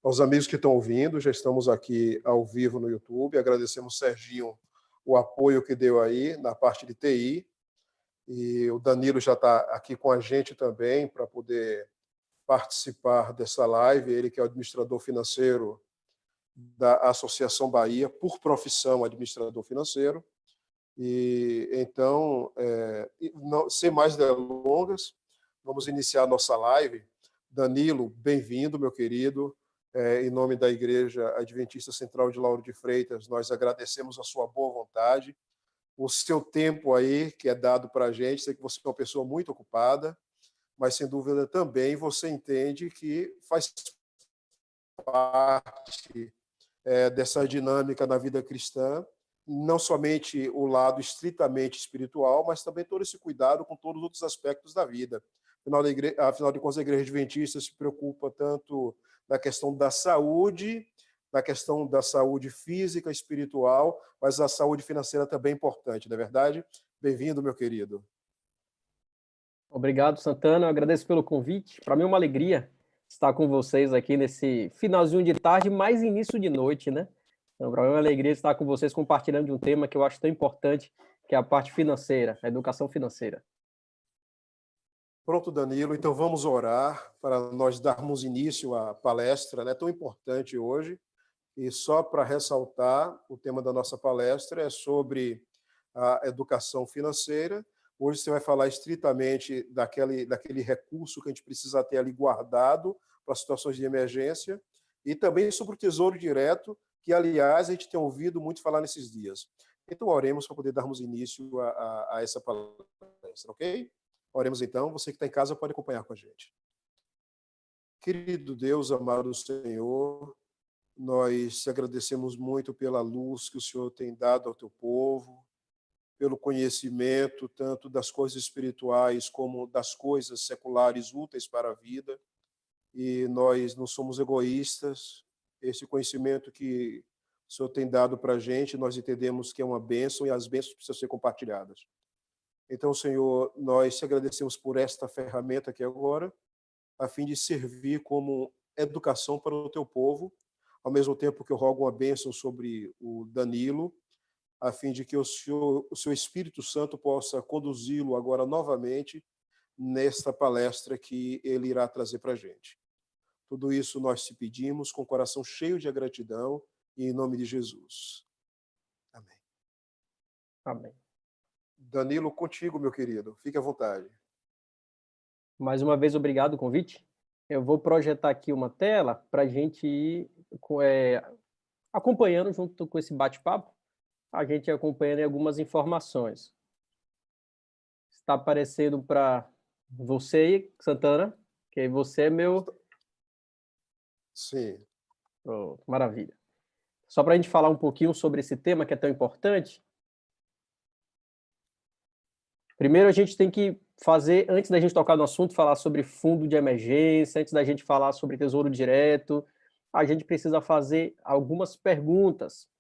Aos amigos que estão ouvindo, já estamos aqui ao vivo no YouTube. Agradecemos, Serginho, o apoio que deu aí na parte de TI. E o Danilo já está aqui com a gente também para poder participar dessa live. Ele que é o administrador financeiro da Associação Bahia, por profissão administrador financeiro. E então, sem mais delongas, vamos iniciar a nossa live. Danilo, bem-vindo, meu querido. Em nome da Igreja Adventista Central de Lauro de Freitas, nós agradecemos a sua boa vontade, o seu tempo aí que é dado para a gente. Sei que você é uma pessoa muito ocupada, mas, sem dúvida, também você entende que faz parte dessa dinâmica na vida cristã, não somente o lado estritamente espiritual, mas também todo esse cuidado com todos os outros aspectos da vida. Afinal de contas, a Igreja Adventista se preocupa tanto na questão da saúde, na questão da saúde física, espiritual, mas a saúde financeira também é importante, não é verdade? Bem-vindo, meu querido. Obrigado, Santana. Eu agradeço pelo convite. Para mim é uma alegria estar com vocês aqui nesse finalzinho de tarde, mais início de noite, né? Então, para mim é uma alegria estar com vocês compartilhando de um tema que eu acho tão importante, que é a parte financeira, a educação financeira. Pronto, Danilo. Então vamos orar para nós darmos início à palestra, né? Tão importante hoje. E só para ressaltar, o tema da nossa palestra é sobre a educação financeira. Hoje você vai falar estritamente daquele recurso que a gente precisa ter ali guardado para situações de emergência, e também sobre o Tesouro Direto, que, aliás, a gente tem ouvido muito falar nesses dias. Então, oremos para poder darmos início a essa palestra, ok? Oremos então. Você que está em casa pode acompanhar com a gente. Querido Deus, amado Senhor, nós te agradecemos muito pela luz que o Senhor tem dado ao teu povo, pelo conhecimento tanto das coisas espirituais como das coisas seculares úteis para a vida. E nós não somos egoístas. Esse conhecimento que o Senhor tem dado para a gente, nós entendemos que é uma bênção e as bênçãos precisam ser compartilhadas. Então, Senhor, nós te agradecemos por esta ferramenta aqui agora, a fim de servir como educação para o teu povo, ao mesmo tempo que eu rogo uma bênção sobre o Danilo, a fim de que o seu Espírito Santo possa conduzi-lo agora novamente nesta palestra que ele irá trazer para a gente. Tudo isso nós te pedimos com o coração cheio de gratidão e em nome de Jesus. Amém. Amém. Danilo, contigo, meu querido. Fique à vontade. Mais uma vez, obrigado pelo convite. Eu vou projetar aqui uma tela para a gente ir acompanhando junto com esse bate-papo, a gente acompanhando algumas informações. Está aparecendo para você, Santana, que você é meu... Sim. Oh, maravilha. Só para a gente falar um pouquinho sobre esse tema que é tão importante. Primeiro a gente tem que fazer, antes da gente tocar no assunto, falar sobre fundo de emergência, antes da gente falar sobre tesouro direto, a gente precisa fazer algumas perguntas.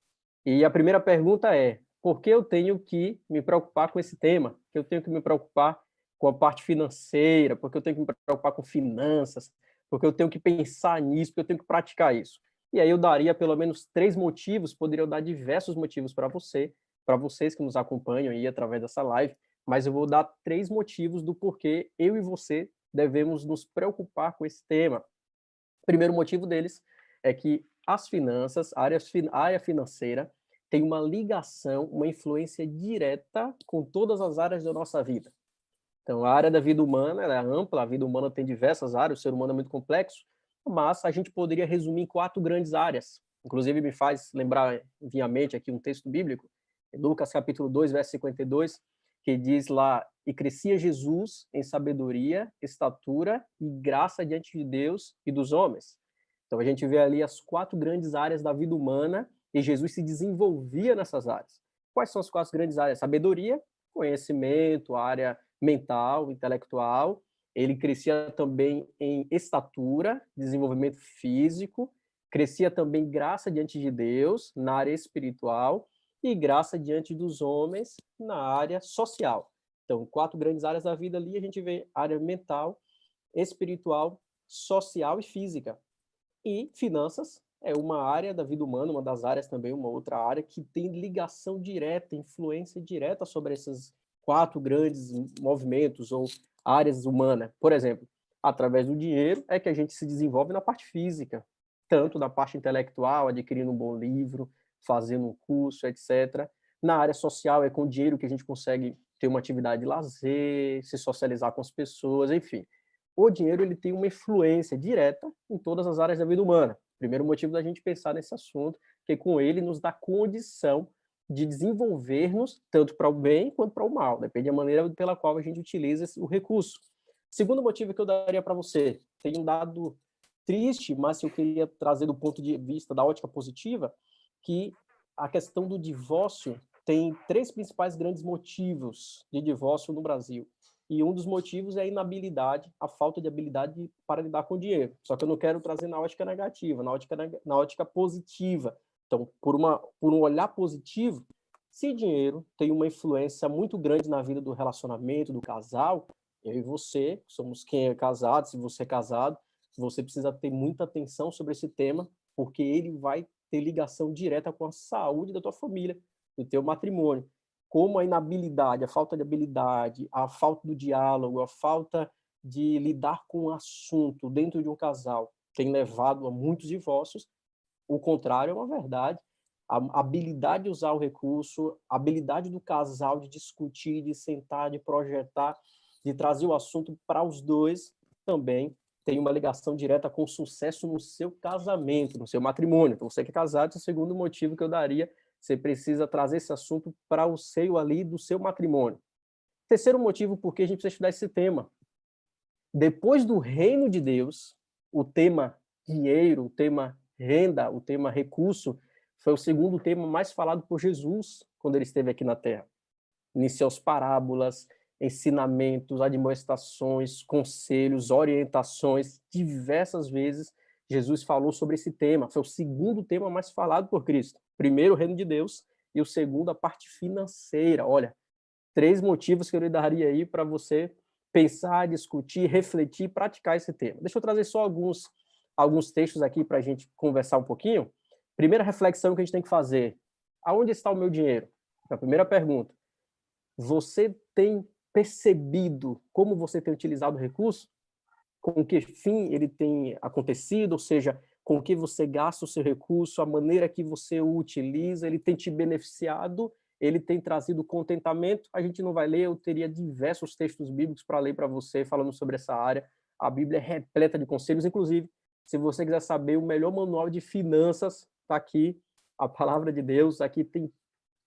E a primeira pergunta é: por que eu tenho que me preocupar com esse tema? Por que eu tenho que me preocupar com a parte financeira? Por que eu tenho que me preocupar com finanças? Por que eu tenho que pensar nisso? Por que eu tenho que praticar isso? E aí eu daria pelo menos 3 motivos, poderia dar diversos motivos para vocês que nos acompanham aí através dessa live, mas eu vou dar 3 motivos do porquê eu e você devemos nos preocupar com esse tema. O primeiro motivo deles é que as finanças, a área financeira, tem uma ligação, uma influência direta com todas as áreas da nossa vida. Então, a área da vida humana ela é ampla, a vida humana tem diversas áreas, o ser humano é muito complexo, mas a gente poderia resumir em 4 grandes áreas. Inclusive, me faz lembrar, vir à mente aqui um texto bíblico, Lucas capítulo 2, verso 52, que diz lá: e crescia Jesus em sabedoria, estatura e graça diante de Deus e dos homens. Então, a gente vê ali as 4 grandes áreas da vida humana e Jesus se desenvolvia nessas áreas. Quais são as 4 grandes áreas? Sabedoria, conhecimento, a área mental, intelectual. Ele crescia também em estatura, desenvolvimento físico, crescia também graça diante de Deus, na área espiritual, e graça diante dos homens, na área social. Então, 4 grandes áreas da vida ali, a gente vê área mental, espiritual, social e física. E finanças é uma área da vida humana, uma das áreas também, uma outra área que tem ligação direta, influência direta sobre esses 4 grandes movimentos ou áreas humanas. Por exemplo, através do dinheiro é que a gente se desenvolve na parte física, tanto na parte intelectual, adquirindo um bom livro, fazendo um curso, etc. Na área social é com o dinheiro que a gente consegue ter uma atividade de lazer, se socializar com as pessoas, enfim. O dinheiro ele tem uma influência direta em todas as áreas da vida humana. Primeiro motivo da gente pensar nesse assunto, que com ele nos dá condição de desenvolver-nos tanto para o bem quanto para o mal, depende da maneira pela qual a gente utiliza o recurso. Segundo motivo que eu daria para você, tem um dado triste, mas eu queria trazer do ponto de vista da ótica positiva, que a questão do divórcio tem 3 principais grandes motivos de divórcio no Brasil. E um dos motivos é a inabilidade, a falta de habilidade para lidar com o dinheiro. Só que eu não quero trazer na ótica negativa, na ótica positiva. Então, por um olhar positivo, se dinheiro tem uma influência muito grande na vida do relacionamento, do casal, eu e você, somos quem é casado, se você é casado, você precisa ter muita atenção sobre esse tema, porque ele vai ter ligação direta com a saúde da tua família, do teu matrimônio. Como a inabilidade, a falta de habilidade, a falta do diálogo, a falta de lidar com o assunto dentro de um casal tem levado a muitos divórcios, o contrário é uma verdade. A habilidade de usar o recurso, a habilidade do casal de discutir, de sentar, de projetar, de trazer o assunto para os dois, também tem uma ligação direta com o sucesso no seu casamento, no seu matrimônio. Então, você que é casado, esse é o segundo motivo que eu daria. Você precisa trazer esse assunto para o seio ali do seu matrimônio. Terceiro motivo por que a gente precisa estudar esse tema. Depois do reino de Deus, o tema dinheiro, o tema renda, o tema recurso, foi o segundo tema mais falado por Jesus quando ele esteve aqui na Terra. Iniciou as parábolas, ensinamentos, admoestações, conselhos, orientações, diversas vezes Jesus falou sobre esse tema. Foi o segundo tema mais falado por Cristo. Primeiro, o reino de Deus, e o segundo, a parte financeira. Olha, 3 motivos que eu lhe daria aí para você pensar, discutir, refletir e praticar esse tema. Deixa eu trazer só alguns textos aqui para a gente conversar um pouquinho. Primeira reflexão que a gente tem que fazer: aonde está o meu dinheiro? A primeira pergunta. Você tem percebido como você tem utilizado o recurso? Com que fim ele tem acontecido? Ou seja, com que você gasta o seu recurso, a maneira que você o utiliza, ele tem te beneficiado, ele tem trazido contentamento? A gente não vai ler, eu teria diversos textos bíblicos para ler para você falando sobre essa área. A Bíblia é repleta de conselhos, inclusive, se você quiser saber o melhor manual de finanças, está aqui, a palavra de Deus, aqui tem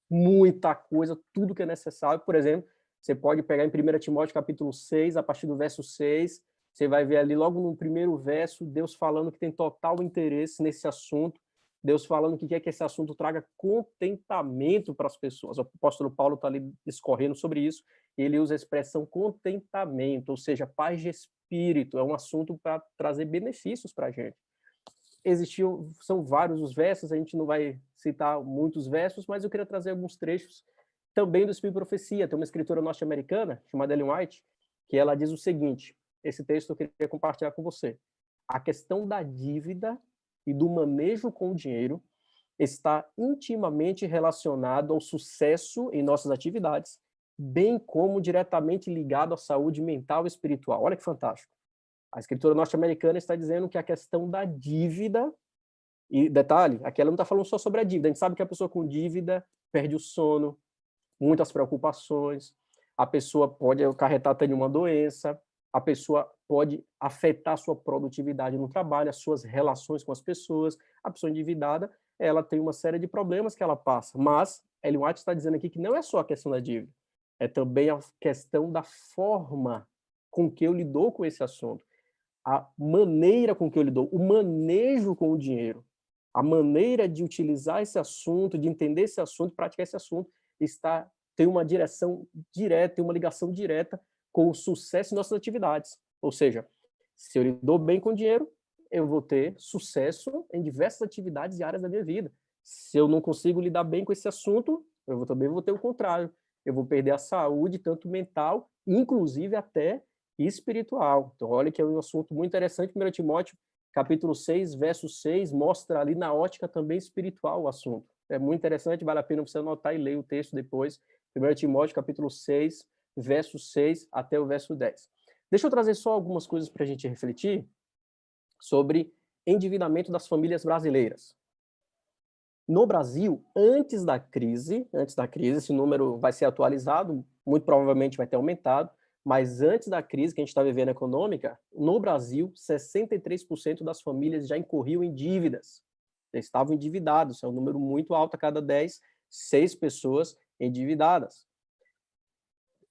muita coisa, tudo que é necessário. Por exemplo, você pode pegar em 1 Timóteo capítulo 6, a partir do verso 6, você vai ver ali logo no primeiro verso, Deus falando que tem total interesse nesse assunto, Deus falando que quer que esse assunto traga contentamento para as pessoas. O apóstolo Paulo está ali discorrendo sobre isso, e ele usa a expressão contentamento, ou seja, paz de espírito, é um assunto para trazer benefícios para a gente. São vários os versos, a gente não vai citar muitos versos, mas eu queria trazer alguns trechos também do Espírito e Profecia. Tem uma escritora norte-americana, chamada Ellen White, que ela diz o seguinte, esse texto eu queria compartilhar com você: a questão da dívida e do manejo com o dinheiro está intimamente relacionado ao sucesso em nossas atividades, bem como diretamente ligado à saúde mental e espiritual. Olha que fantástico. A escritora norte-americana está dizendo que a questão da dívida, e detalhe, aqui ela não está falando só sobre a dívida, a gente sabe que a pessoa com dívida perde o sono, muitas preocupações, a pessoa pode acarretar até uma doença, a pessoa pode afetar a sua produtividade no trabalho, as suas relações com as pessoas. A pessoa endividada, ela tem uma série de problemas que ela passa, mas Ellen White está dizendo aqui que não é só a questão da dívida, é também a questão da forma com que eu lido com esse assunto, a maneira com que eu lido, o manejo com o dinheiro, a maneira de utilizar esse assunto, de entender esse assunto, praticar esse assunto, tem uma direção direta, tem uma ligação direta com o sucesso em nossas atividades. Ou seja, se eu lido bem com o dinheiro, eu vou ter sucesso em diversas atividades e áreas da minha vida. Se eu não consigo lidar bem com esse assunto, também vou ter o contrário. Eu vou perder a saúde, tanto mental, inclusive até espiritual. Então, olha que é um assunto muito interessante. 1 Timóteo capítulo 6, verso 6, mostra ali na ótica também espiritual o assunto. É muito interessante, vale a pena você anotar e ler o texto depois. 1 Timóteo, capítulo 6, verso 6 até o verso 10. Deixa eu trazer só algumas coisas para a gente refletir sobre endividamento das famílias brasileiras. No Brasil, antes da crise, esse número vai ser atualizado, muito provavelmente vai ter aumentado, mas antes da crise que a gente está vivendo econômica, no Brasil, 63% das famílias já incorriam em dívidas. Já estavam endividados, é um número muito alto, a cada 10, 6 pessoas endividadas.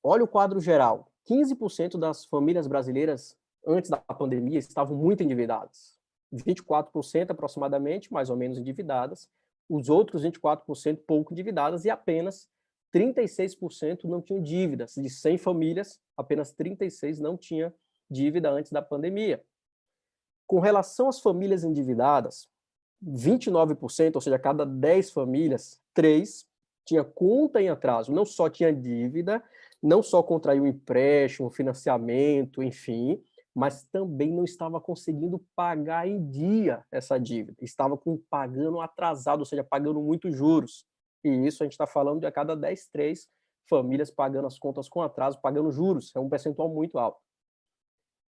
Olha o quadro geral, 15% das famílias brasileiras, antes da pandemia, estavam muito endividadas. 24% aproximadamente, mais ou menos endividadas, os outros 24% pouco endividadas e apenas 36% não tinham dívidas. De 100 famílias, apenas 36 não tinham dívida antes da pandemia. Com relação às famílias endividadas, 29%, ou seja, a cada 10 famílias, 3 tinha conta em atraso. Não só tinha dívida, não só contraiu empréstimo, financiamento, enfim, mas também não estava conseguindo pagar em dia essa dívida. Estava pagando atrasado, ou seja, pagando muitos juros. E isso a gente está falando de a cada 10, 3 famílias pagando as contas com atraso, pagando juros. É um percentual muito alto.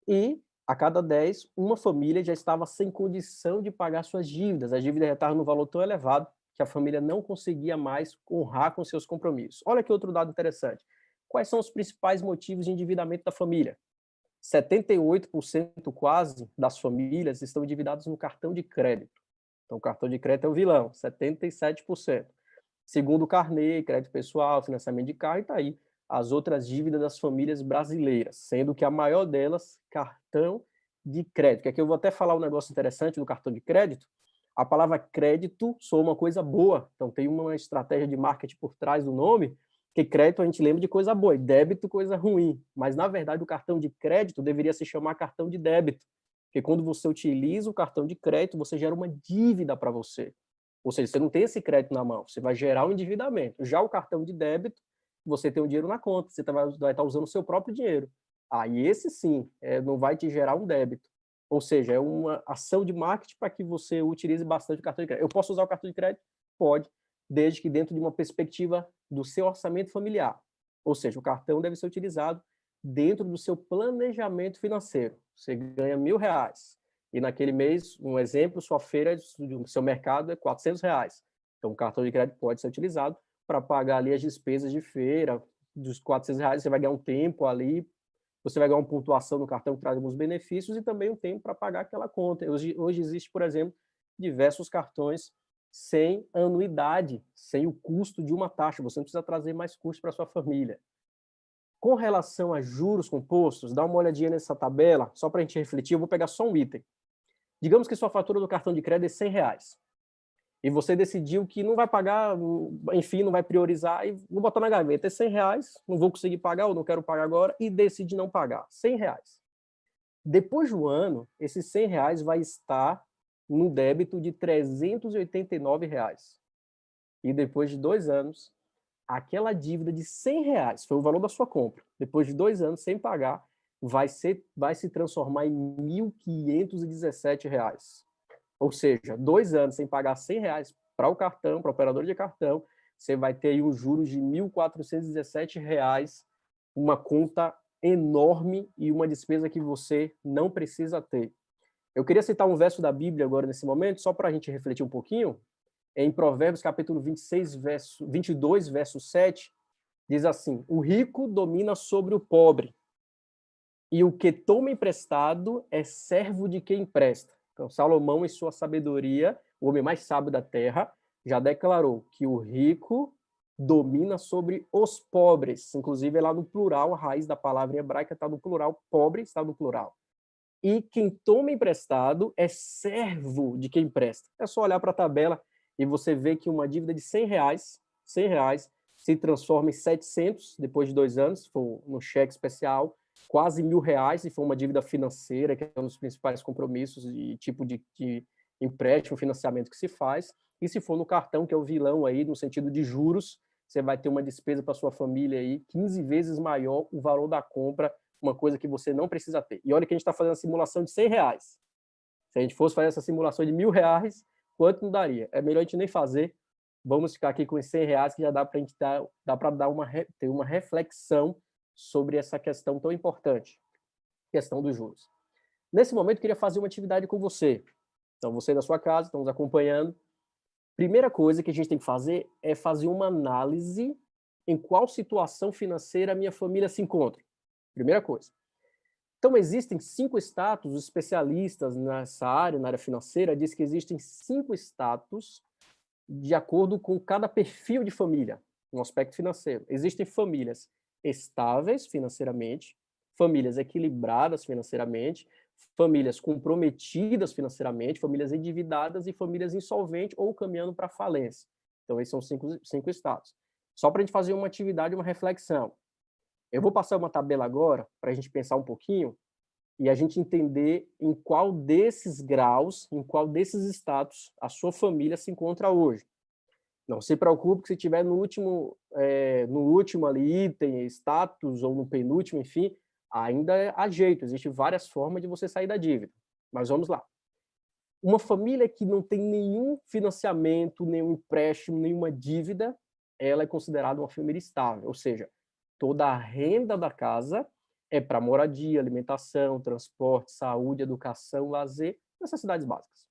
E a cada 10, uma família já estava sem condição de pagar suas dívidas. A dívida já estava no valor tão elevado que a família não conseguia mais honrar com seus compromissos. Olha que outro dado interessante. Quais são os principais motivos de endividamento da família? 78% quase das famílias estão endividadas no cartão de crédito. Então, o cartão de crédito é o vilão, 77%. Segundo o carnê, crédito pessoal, financiamento de carro, e está aí as outras dívidas das famílias brasileiras, sendo que a maior delas, cartão de crédito. Que aqui eu vou até falar um negócio interessante do cartão de crédito. A palavra crédito soa uma coisa boa, então tem uma estratégia de marketing por trás do nome, que crédito a gente lembra de coisa boa, e débito coisa ruim. Mas, na verdade, o cartão de crédito deveria se chamar cartão de débito, porque quando você utiliza o cartão de crédito, você gera uma dívida para você. Ou seja, você não tem esse crédito na mão, você vai gerar um endividamento. Já o cartão de débito, você tem o dinheiro na conta, você vai estar usando o seu próprio dinheiro. Aí esse sim, não vai te gerar um débito. Ou seja, é uma ação de marketing para que você utilize bastante o cartão de crédito. Eu posso usar o cartão de crédito? Pode, desde que dentro de uma perspectiva do seu orçamento familiar. Ou seja, o cartão deve ser utilizado dentro do seu planejamento financeiro. Você ganha R$1.000 e naquele mês, um exemplo, sua feira do seu mercado é R$400. Então, o cartão de crédito pode ser utilizado para pagar ali as despesas de feira. Dos R$400, você vai ganhar um tempo ali, você vai ganhar uma pontuação no cartão que traz alguns benefícios e também um tempo para pagar aquela conta. Hoje existe, por exemplo, diversos cartões sem anuidade, sem o custo de uma taxa. Você não precisa trazer mais custo para sua família. Com relação a juros compostos, dá uma olhadinha nessa tabela, só para a gente refletir. Eu vou pegar só um item. Digamos que sua fatura do cartão de crédito é R$100 e você decidiu que não vai pagar, enfim, não vai priorizar e vou botar na gaveta. É R$100, não vou conseguir pagar ou não quero pagar agora e decide não pagar. R$100. Depois do ano, esses R$100 vai estar no débito de R$389. E depois de 2 anos, aquela dívida de R$100, foi o valor da sua compra, depois de 2 anos sem pagar, vai se transformar em R$1.517. Ou seja, 2 anos sem pagar R$100 para o cartão, para o operador de cartão, você vai ter aí os juros de R$1.417, uma conta enorme e uma despesa que você não precisa ter. Eu queria citar um verso da Bíblia agora nesse momento, só para a gente refletir um pouquinho. Em Provérbios, capítulo 22, verso 7, diz assim: o rico domina sobre o pobre, e o que toma emprestado é servo de quem empresta. Então, Salomão, em sua sabedoria, o homem mais sábio da terra, já declarou que o rico domina sobre os pobres. Inclusive, é lá no plural, a raiz da palavra em hebraica está no plural, pobre está no plural. E quem toma emprestado é servo de quem empresta. É só olhar para a tabela e você vê que uma dívida de R$100 se transforma em 700 depois de 2 anos, se for no cheque especial, quase R$1.000 se for uma dívida financeira, que é um dos principais compromissos e tipo de empréstimo, financiamento que se faz. E se for no cartão, que é o vilão aí, no sentido de juros, você vai ter uma despesa para sua família aí 15 vezes maior o valor da compra, uma coisa que você não precisa ter. E olha que a gente está fazendo a simulação de R$100. Se a gente fosse fazer essa simulação de R$ 1.000, quanto não daria? É melhor a gente nem fazer. Vamos ficar aqui com os R$ 100, que já dá para a gente ter uma reflexão sobre essa questão tão importante, questão dos juros. Nesse momento, eu queria fazer uma atividade com você. Então, você da sua casa, estamos acompanhando. Primeira coisa que a gente tem que fazer é fazer uma análise em qual situação financeira a minha família se encontra. Primeira coisa. Então, existem 5 status, os especialistas nessa área, na área financeira, dizem que existem 5 status de acordo com cada perfil de família, no aspecto financeiro. Existem famílias estáveis financeiramente, famílias equilibradas financeiramente, famílias comprometidas financeiramente, famílias endividadas e famílias insolventes ou caminhando para a falência. Então, esses são 5 estados. Só para a gente fazer uma atividade, uma reflexão. Eu vou passar uma tabela agora, para a gente pensar um pouquinho, e a gente entender em qual desses graus, em qual desses status a sua família se encontra hoje. Não se preocupe que se estiver no último ali, item, status, ou no penúltimo, enfim, ainda há jeito, existem várias formas de você sair da dívida. Mas vamos lá. Uma família que não tem nenhum financiamento, nenhum empréstimo, nenhuma dívida, ela é considerada uma família estável, ou seja, toda a renda da casa é para moradia, alimentação, transporte, saúde, educação, lazer, necessidades básicas.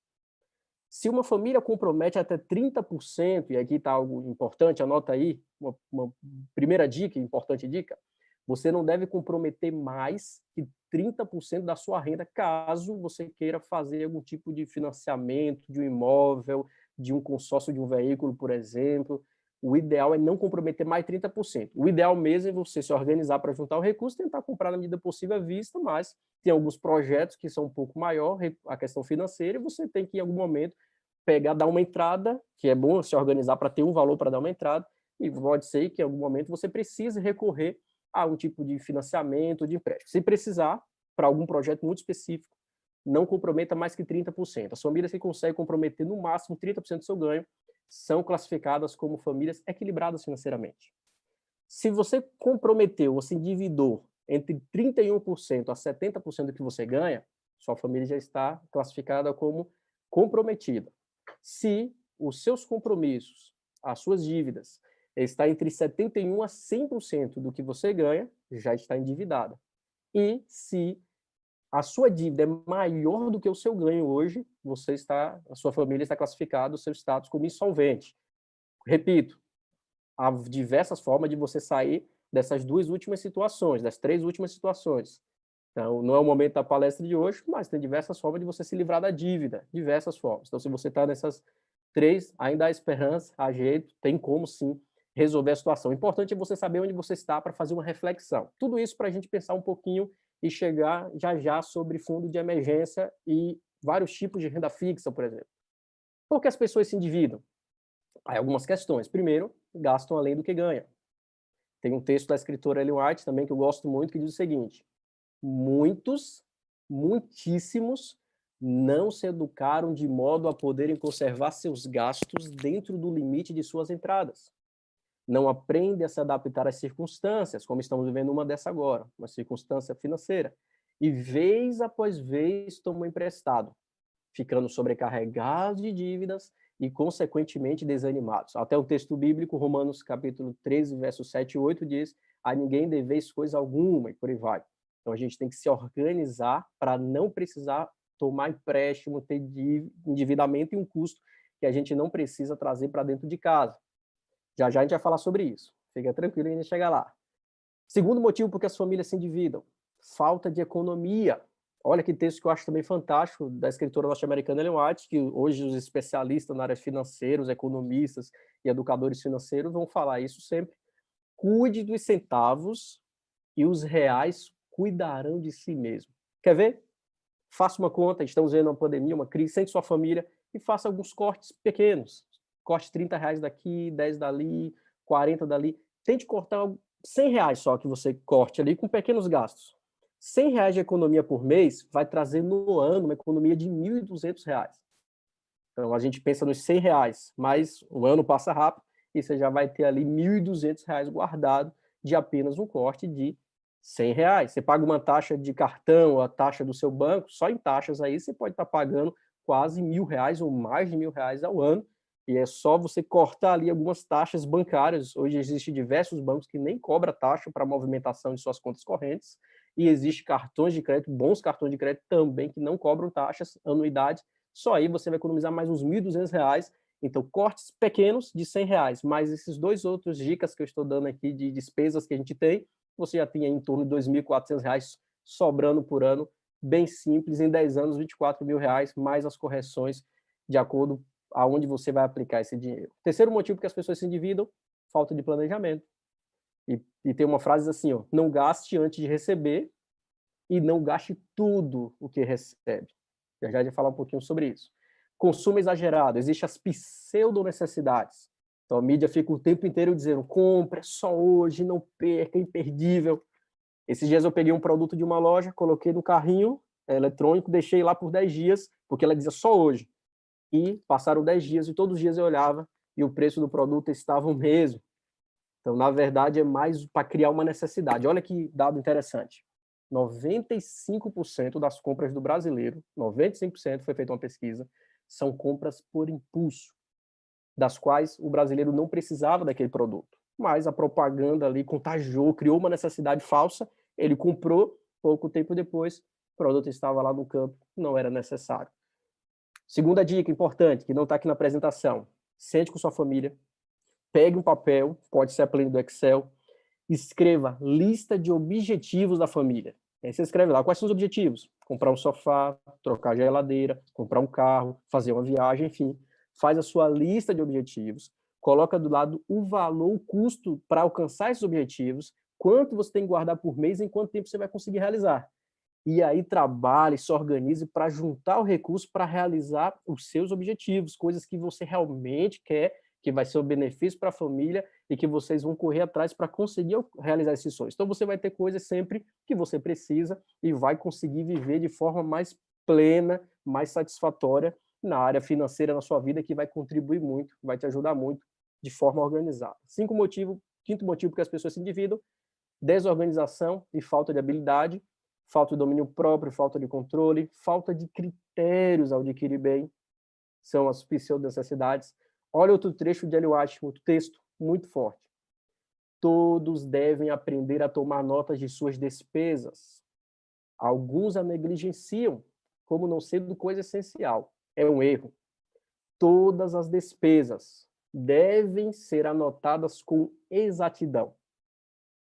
Se uma família compromete até 30%, e aqui está algo importante, anota aí, uma primeira dica, importante dica, você não deve comprometer mais que 30% da sua renda, caso você queira fazer algum tipo de financiamento de um imóvel, de um consórcio de um veículo, por exemplo. O ideal é não comprometer mais 30%. O ideal mesmo é você se organizar para juntar o recurso, tentar comprar na medida possível à vista, mas tem alguns projetos que são um pouco maior, a questão financeira, e você tem que, em algum momento, dar uma entrada, que é bom se organizar para ter um valor para dar uma entrada, e pode ser que, em algum momento, você precise recorrer a um tipo de financiamento, de empréstimo. Se precisar, para algum projeto muito específico, não comprometa mais que 30%. As famílias que conseguem comprometer no máximo 30% do seu ganho são classificadas como famílias equilibradas financeiramente. Se você comprometeu ou se endividou entre 31% a 70% do que você ganha, sua família já está classificada como comprometida. Se os seus compromissos, as suas dívidas, está entre 71% a 100% do que você ganha, já está endividada. E se a sua dívida é maior do que o seu ganho hoje, a sua família está classificada, o seu status como insolvente. Repito, há diversas formas de você sair dessas 2 últimas situações, das 3 últimas situações. Então, não é o momento da palestra de hoje, mas tem diversas formas de você se livrar da dívida, diversas formas. Então, se você está nessas 3, ainda há esperança, há jeito, tem como sim resolver a situação. O importante é você saber onde você está para fazer uma reflexão. Tudo isso para a gente pensar um pouquinho e chegar já sobre fundo de emergência e vários tipos de renda fixa, por exemplo. Por que as pessoas se endividam? Há algumas questões. Primeiro, gastam além do que ganham. Tem um texto da escritora Ellen White também que eu gosto muito, que diz o seguinte: muitíssimos, não se educaram de modo a poderem conservar seus gastos dentro do limite de suas entradas. Não aprendem a se adaptar às circunstâncias, como estamos vivendo uma dessa agora, uma circunstância financeira. E vez após vez tomam emprestado, ficando sobrecarregados de dívidas e, consequentemente, desanimados. Até o texto bíblico, Romanos capítulo 13, versos 7 e 8, diz: a ninguém deveis coisa alguma, e por aí vai. Então, a gente tem que se organizar para não precisar tomar empréstimo, ter endividamento e um custo que a gente não precisa trazer para dentro de casa. Já a gente vai falar sobre isso. Fica tranquilo, a gente chega lá. Segundo motivo por que as famílias se endividam: falta de economia. Olha que texto que eu acho também fantástico, da escritora norte-americana Ellen White, que hoje os especialistas na área financeira, os economistas e educadores financeiros vão falar isso sempre. Cuide dos centavos e os reais cuidarão de si mesmo. Quer ver? Faça uma conta, estamos vendo uma pandemia, uma crise, sente sua família e faça alguns cortes pequenos. Corte R$ 30 daqui, 10 dali, 40 dali. Tente cortar R$ 100 só que você corte ali com pequenos gastos. R$ 100 de economia por mês vai trazer no ano uma economia de R$ 1.200. Então, a gente pensa nos R$ 100, mas o ano passa rápido e você já vai ter ali R$ 1.200 guardado de apenas um corte de R$ 100. Você paga uma taxa de cartão ou a taxa do seu banco, só em taxas aí você pode estar pagando quase R$ 1.000 ou mais de R$ 1.000 ao ano, e é só você cortar ali algumas taxas bancárias. Hoje existem diversos bancos que nem cobram taxa para movimentação de suas contas correntes, e existem cartões de crédito, bons cartões de crédito também, que não cobram taxas, anuidade. Só aí você vai economizar mais uns R$ 1.200. Então, cortes pequenos de R$ 100, mais esses dois outros dicas que eu estou dando aqui de despesas que a gente tem, você já tem em torno de R$ 2.400 sobrando por ano, bem simples, em 10 anos, R$ 24.000, mais as correções de acordo aonde você vai aplicar esse dinheiro. Terceiro motivo que as pessoas se endividam, falta de planejamento. E tem uma frase assim, ó, não gaste antes de receber e não gaste tudo o que recebe. Já já falar um pouquinho sobre isso. Consumo exagerado, existem as pseudo-necessidades. Então a mídia fica o tempo inteiro dizendo, compra, é só hoje, não perca, é imperdível. Esses dias eu peguei um produto de uma loja, coloquei no carrinho eletrônico, deixei lá por 10 dias, porque ela dizia só hoje. E passaram 10 dias e todos os dias eu olhava e o preço do produto estava o mesmo. Então, na verdade, é mais para criar uma necessidade. Olha que dado interessante. 95% das compras do brasileiro, 95% foi feita uma pesquisa, são compras por impulso, das quais o brasileiro não precisava daquele produto. Mas a propaganda ali contagiou, criou uma necessidade falsa, ele comprou, pouco tempo depois, o produto estava lá no campo, não era necessário. Segunda dica importante, que não está aqui na apresentação, sente com sua família, pegue um papel, pode ser a planilha do Excel, escreva lista de objetivos da família. Aí você escreve lá, quais são os objetivos? Comprar um sofá, trocar a geladeira, comprar um carro, fazer uma viagem, enfim. Faz a sua lista de objetivos, coloca do lado o valor, o custo para alcançar esses objetivos, quanto você tem que guardar por mês e em quanto tempo você vai conseguir realizar. E aí trabalhe, se organize para juntar o recurso para realizar os seus objetivos, coisas que você realmente quer, que vai ser um benefício para a família e que vocês vão correr atrás para conseguir realizar esses sonhos. Então você vai ter coisas sempre que você precisa e vai conseguir viver de forma mais plena, mais satisfatória na área financeira na sua vida, que vai contribuir muito, vai te ajudar muito de forma organizada. Quinto motivo que as pessoas se endividam, desorganização e falta de habilidade, falta de domínio próprio, falta de controle, falta de critérios ao adquirir bem, são as pseudo-necessidades. Olha outro trecho de Ellen White, outro texto muito forte. Todos devem aprender a tomar notas de suas despesas. Alguns a negligenciam, como não sendo coisa essencial. É um erro. Todas as despesas devem ser anotadas com exatidão.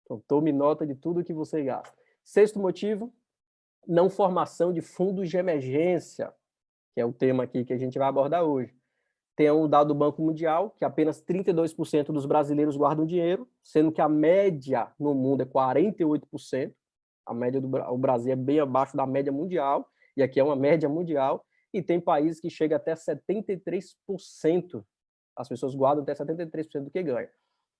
Então, tome nota de tudo que você gasta. Sexto motivo, não formação de fundos de emergência, que é o tema aqui que a gente vai abordar hoje. Tem um dado do Banco Mundial, que apenas 32% dos brasileiros guardam dinheiro, sendo que a média no mundo é 48%. A média o Brasil é bem abaixo da média mundial, e aqui é uma média mundial, e tem países que chegam até 73%. As pessoas guardam até 73% do que ganham.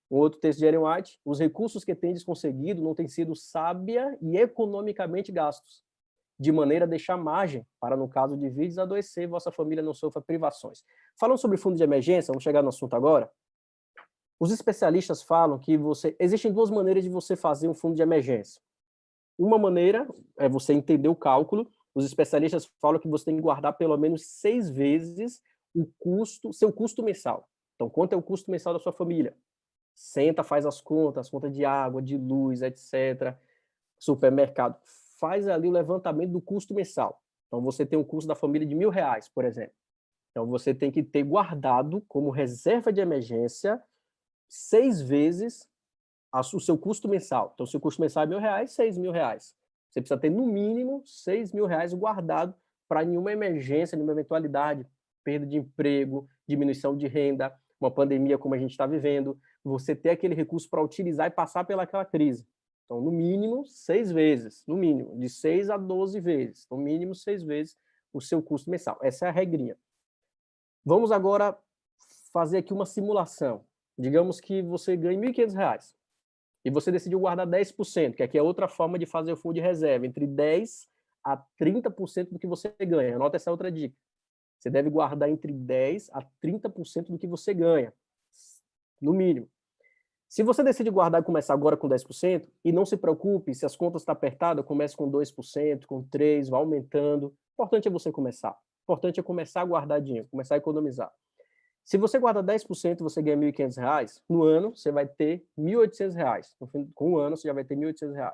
Um outro texto de Ellen White, os recursos que tendes conseguido não têm sido sábia e economicamente gastos, de maneira a deixar margem para, no caso de vides, adoecer, vossa família não sofra privações. Falando sobre fundo de emergência, vamos chegar no assunto agora. Os especialistas falam que existem duas maneiras de você fazer um fundo de emergência. Uma maneira é você entender o cálculo. Os especialistas falam que você tem que guardar pelo menos 6 vezes seu custo mensal. Então, quanto é o custo mensal da sua família? Senta, faz as contas de água, de luz, etc. Supermercado. Faz ali o levantamento do custo mensal. Então, você tem um custo da família de R$ 1.000, por exemplo. Então, você tem que ter guardado como reserva de emergência 6 vezes o seu custo mensal. Então, se o custo mensal é R$ 1.000, R$ 6.000. Você precisa ter, no mínimo, R$ 6.000 guardado para nenhuma emergência, nenhuma eventualidade, perda de emprego, diminuição de renda, uma pandemia como a gente está vivendo, você ter aquele recurso para utilizar e passar pelaquela crise. Então, no mínimo, 6 vezes, no mínimo, de 6 a 12 vezes, no mínimo 6 vezes o seu custo mensal. Essa é a regrinha. Vamos agora fazer aqui uma simulação. Digamos que você ganha R$ 1.500 e você decidiu guardar 10%, que aqui é outra forma de fazer o fundo de reserva, entre 10% a 30% do que você ganha. Anota essa outra dica. Você deve guardar entre 10% a 30% do que você ganha, no mínimo. Se você decide guardar e começar agora com 10%, e não se preocupe, se as contas estão apertadas, comece com 2%, com 3%, vá aumentando. O importante é você começar. O importante é começar a guardar dinheiro, começar a economizar. Se você guarda 10%, você ganha R$ 1.500, no ano você vai ter R$ 1.800. Com um ano você já vai ter R$ 1.800.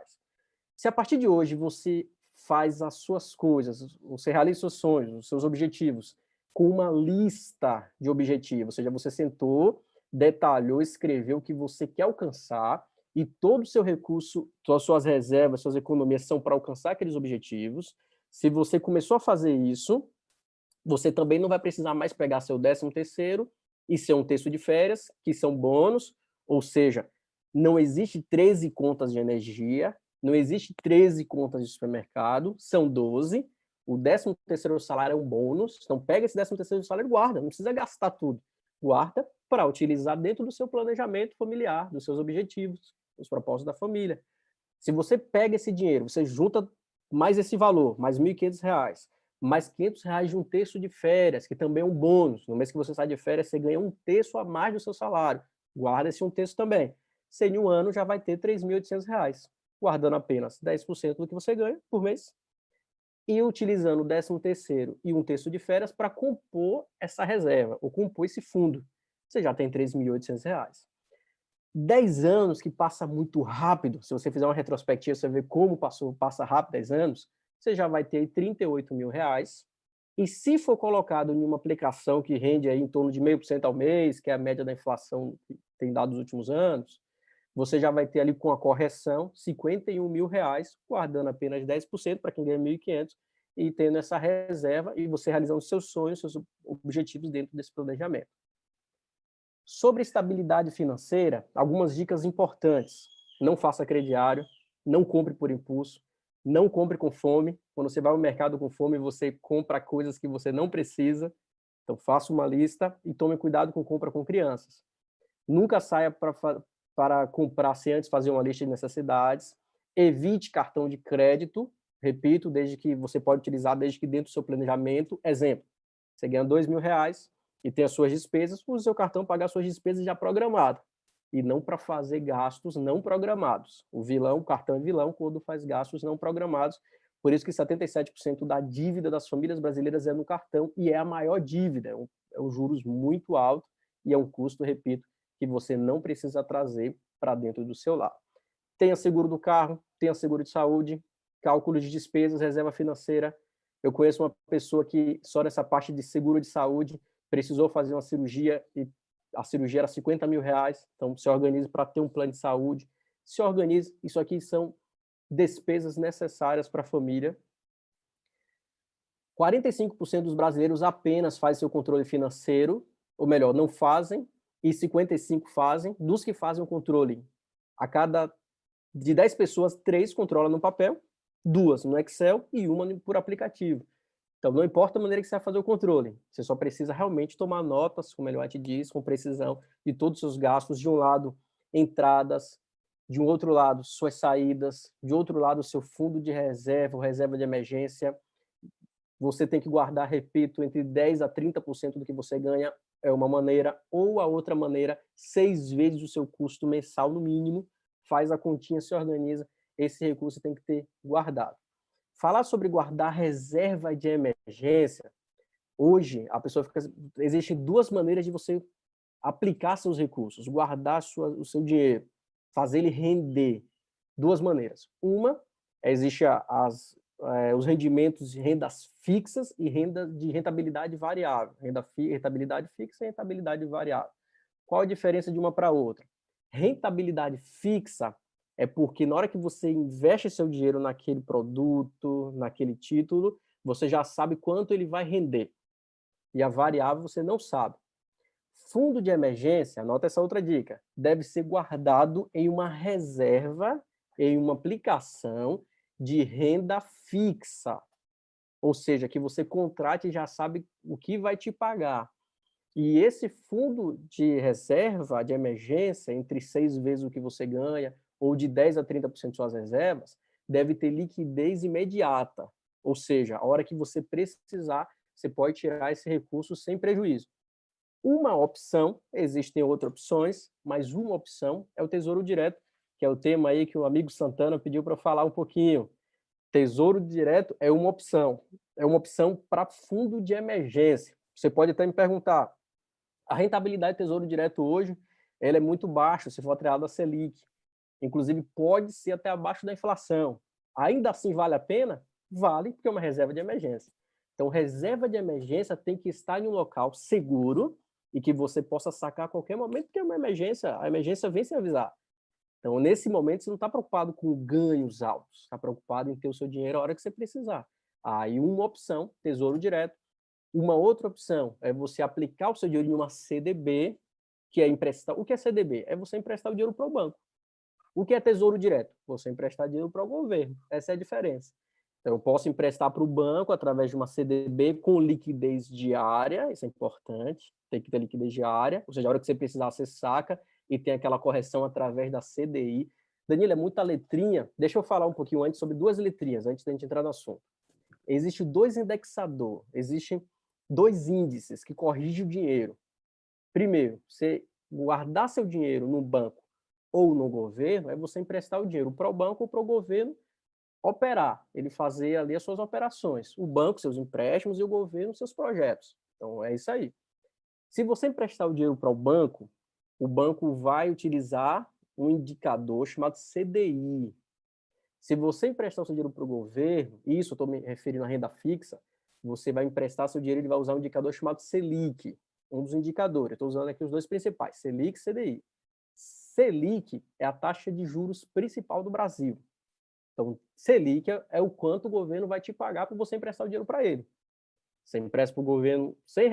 Se a partir de hoje você faz as suas coisas, você realiza os seus sonhos, os seus objetivos, com uma lista de objetivos, ou seja, você sentou, detalhou, escreveu o que você quer alcançar e todo o seu recurso, todas as suas reservas, suas economias são para alcançar aqueles objetivos. Se você começou a fazer isso, você também não vai precisar mais pegar seu 13º e seu 1 terço de férias, que são bônus, ou seja, não existe 13 contas de energia, não existe 13 contas de supermercado, são 12. O 13º salário é um bônus, então pega esse 13º salário e guarda, não precisa gastar tudo. Guarda para utilizar dentro do seu planejamento familiar, dos seus objetivos, dos propósitos da família. Se você pega esse dinheiro, você junta mais esse valor, mais R$ 1.500, mais R$ 500 de 1 terço de férias, que também é um bônus. No mês que você sai de férias, você ganha 1 terço a mais do seu salário. Guarda esse 1 terço também. Você, em um ano, já vai ter R$ 3.800, guardando apenas 10% do que você ganha por mês e utilizando o 13º e 1 terço de férias para compor essa reserva, ou compor esse fundo. Você já tem R$ 3.800. 10 anos que passa muito rápido, se você fizer uma retrospectiva, você vê como passa rápido 10 anos, você já vai ter R$ 38.000, e se for colocado em uma aplicação que rende aí em torno de 0,5% ao mês, que é a média da inflação que tem dado nos últimos anos, você já vai ter ali com a correção R$ 51.000, guardando apenas 10% para quem ganha 1.500, e tendo essa reserva, e você realizando seus sonhos, seus objetivos dentro desse planejamento. Sobre estabilidade financeira, algumas dicas importantes. Não faça crediário, não compre por impulso, não compre com fome. Quando você vai ao mercado com fome, você compra coisas que você não precisa. Então, faça uma lista e tome cuidado com compra com crianças. Nunca saia para comprar sem antes fazer uma lista de necessidades. Evite cartão de crédito, repito, desde que você pode utilizar, desde que dentro do seu planejamento. Exemplo, você ganha R$ 2.000, e tem as suas despesas, use o seu cartão para pagar suas despesas já programadas, e não para fazer gastos não programados. O cartão é vilão quando faz gastos não programados, por isso que 77% da dívida das famílias brasileiras é no cartão, e é a maior dívida, é um juros muito alto, e é um custo, repito, que você não precisa trazer para dentro do seu lar. Tenha seguro do carro, tenha seguro de saúde, cálculo de despesas, reserva financeira. Eu conheço uma pessoa que só nessa parte de seguro de saúde precisou fazer uma cirurgia e a cirurgia era R$ 50.000, então se organize para ter um plano de saúde, se organize, isso aqui são despesas necessárias para a família. 45% dos brasileiros apenas fazem seu controle financeiro, ou melhor, não fazem, e 55% fazem. Dos que fazem o controle, de 10 pessoas, 3 controlam no papel, 2 no Excel e 1 por aplicativo. Então, não importa a maneira que você vai fazer o controle, você só precisa realmente tomar notas, como ele te diz, com precisão, de todos os seus gastos. De um lado, entradas, de um outro lado, suas saídas, de outro lado, o seu fundo de reserva, ou reserva de emergência. Você tem que guardar, repito, entre 10% a 30% do que você ganha, é uma maneira, ou a outra maneira, 6 vezes o seu custo mensal no mínimo, faz a continha, se organiza, esse recurso tem que ter guardado. Falar sobre guardar reserva de emergência, hoje a pessoa existem 2 maneiras de você aplicar seus recursos, guardar o seu dinheiro, fazer ele render. 2 maneiras. Uma, existe os rendimentos de rendas fixas e renda de rentabilidade variável. Rentabilidade fixa e rentabilidade variável. Qual a diferença de uma para outra? Rentabilidade fixa é porque na hora que você investe seu dinheiro naquele produto, naquele título, você já sabe quanto ele vai render. E a variável você não sabe. Fundo de emergência, anota essa outra dica, deve ser guardado em uma reserva, em uma aplicação de renda fixa. Ou seja, que você contrate e já sabe o que vai te pagar. E esse fundo de reserva, de emergência, entre 6 vezes o que você ganha, ou de 10% a 30% de suas reservas, deve ter liquidez imediata. Ou seja, a hora que você precisar, você pode tirar esse recurso sem prejuízo. Uma opção, existem outras opções, mas uma opção é o Tesouro Direto, que é o tema aí que o amigo Santana pediu para falar um pouquinho. Tesouro Direto é uma opção para fundo de emergência. Você pode até me perguntar, a rentabilidade do Tesouro Direto hoje, ela é muito baixa, se for atrelada à Selic. Inclusive, pode ser até abaixo da inflação. Ainda assim, vale a pena? Vale, porque é uma reserva de emergência. Então, reserva de emergência tem que estar em um local seguro e que você possa sacar a qualquer momento, porque é uma emergência, a emergência vem sem avisar. Então, nesse momento, você não está preocupado com ganhos altos, está preocupado em ter o seu dinheiro a hora que você precisar. Aí, uma opção, Tesouro Direto. Uma outra opção é você aplicar o seu dinheiro em uma CDB, que é emprestar. O que é CDB? É você emprestar o dinheiro para o banco. O que é Tesouro Direto? Você emprestar dinheiro para o governo. Essa é a diferença. Então, eu posso emprestar para o banco através de uma CDB com liquidez diária, isso é importante, tem que ter liquidez diária, ou seja, a hora que você precisar, você saca, e tem aquela correção através da CDI. Danilo, é muita letrinha. Deixa eu falar um pouquinho antes sobre duas letrinhas, antes da gente entrar no assunto. Existem dois indexadores, existem dois índices que corrigem o dinheiro. Primeiro, você guardar seu dinheiro no banco ou no governo, é você emprestar o dinheiro para o banco ou para o governo operar, ele fazer ali as suas operações. O banco, seus empréstimos, e o governo, seus projetos. Então, é isso aí. Se você emprestar o dinheiro para o banco vai utilizar um indicador chamado CDI. Se você emprestar o seu dinheiro para o governo, isso eu estou me referindo à renda fixa, você vai emprestar seu dinheiro, ele vai usar um indicador chamado Selic, um dos indicadores. Estou usando aqui os dois principais, Selic e CDI. Selic é a taxa de juros principal do Brasil. Então, Selic é o quanto o governo vai te pagar para você emprestar o dinheiro para ele. Você empresta para o governo R$ 100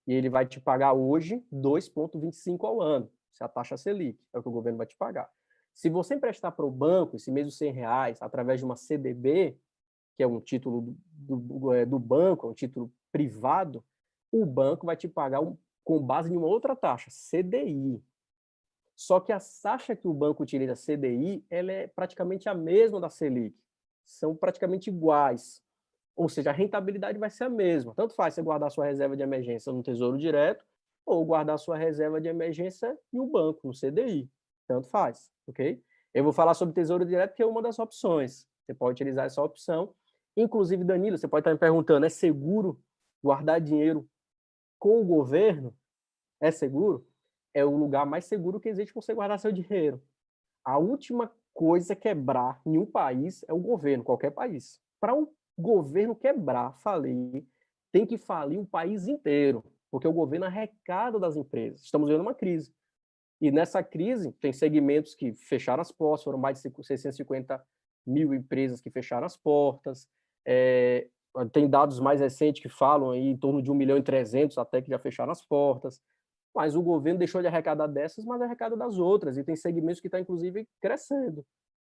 e ele vai te pagar hoje 2,25 ao ano. Essa é a taxa Selic, é o que o governo vai te pagar. Se você emprestar para o banco esse mesmo R$ 100 através de uma CDB, que é um título do banco, é um título privado, o banco vai te pagar com base em uma outra taxa, CDI. Só que a taxa que o banco utiliza, CDI, ela é praticamente a mesma da Selic. São praticamente iguais. Ou seja, a rentabilidade vai ser a mesma. Tanto faz você guardar sua reserva de emergência no Tesouro Direto ou guardar sua reserva de emergência em um banco, no CDI. Tanto faz, ok? Eu vou falar sobre Tesouro Direto, que é uma das opções. Você pode utilizar essa opção. Inclusive, Danilo, você pode estar me perguntando, é seguro guardar dinheiro com o governo? É seguro? É o lugar mais seguro que existe para você guardar seu dinheiro. A última coisa a quebrar em um país é o governo, qualquer país. Para um governo quebrar, falir, tem que falir um país inteiro, porque o governo arrecada das empresas. Estamos vendo uma crise. E nessa crise, tem segmentos que fecharam as portas, foram mais de 650 mil empresas que fecharam as portas. Tem dados mais recentes que falam aí em torno de 1.300.000 até que já fecharam as portas. Mas o governo deixou de arrecadar dessas, mas arrecada das outras. E tem segmentos que estão, inclusive, crescendo.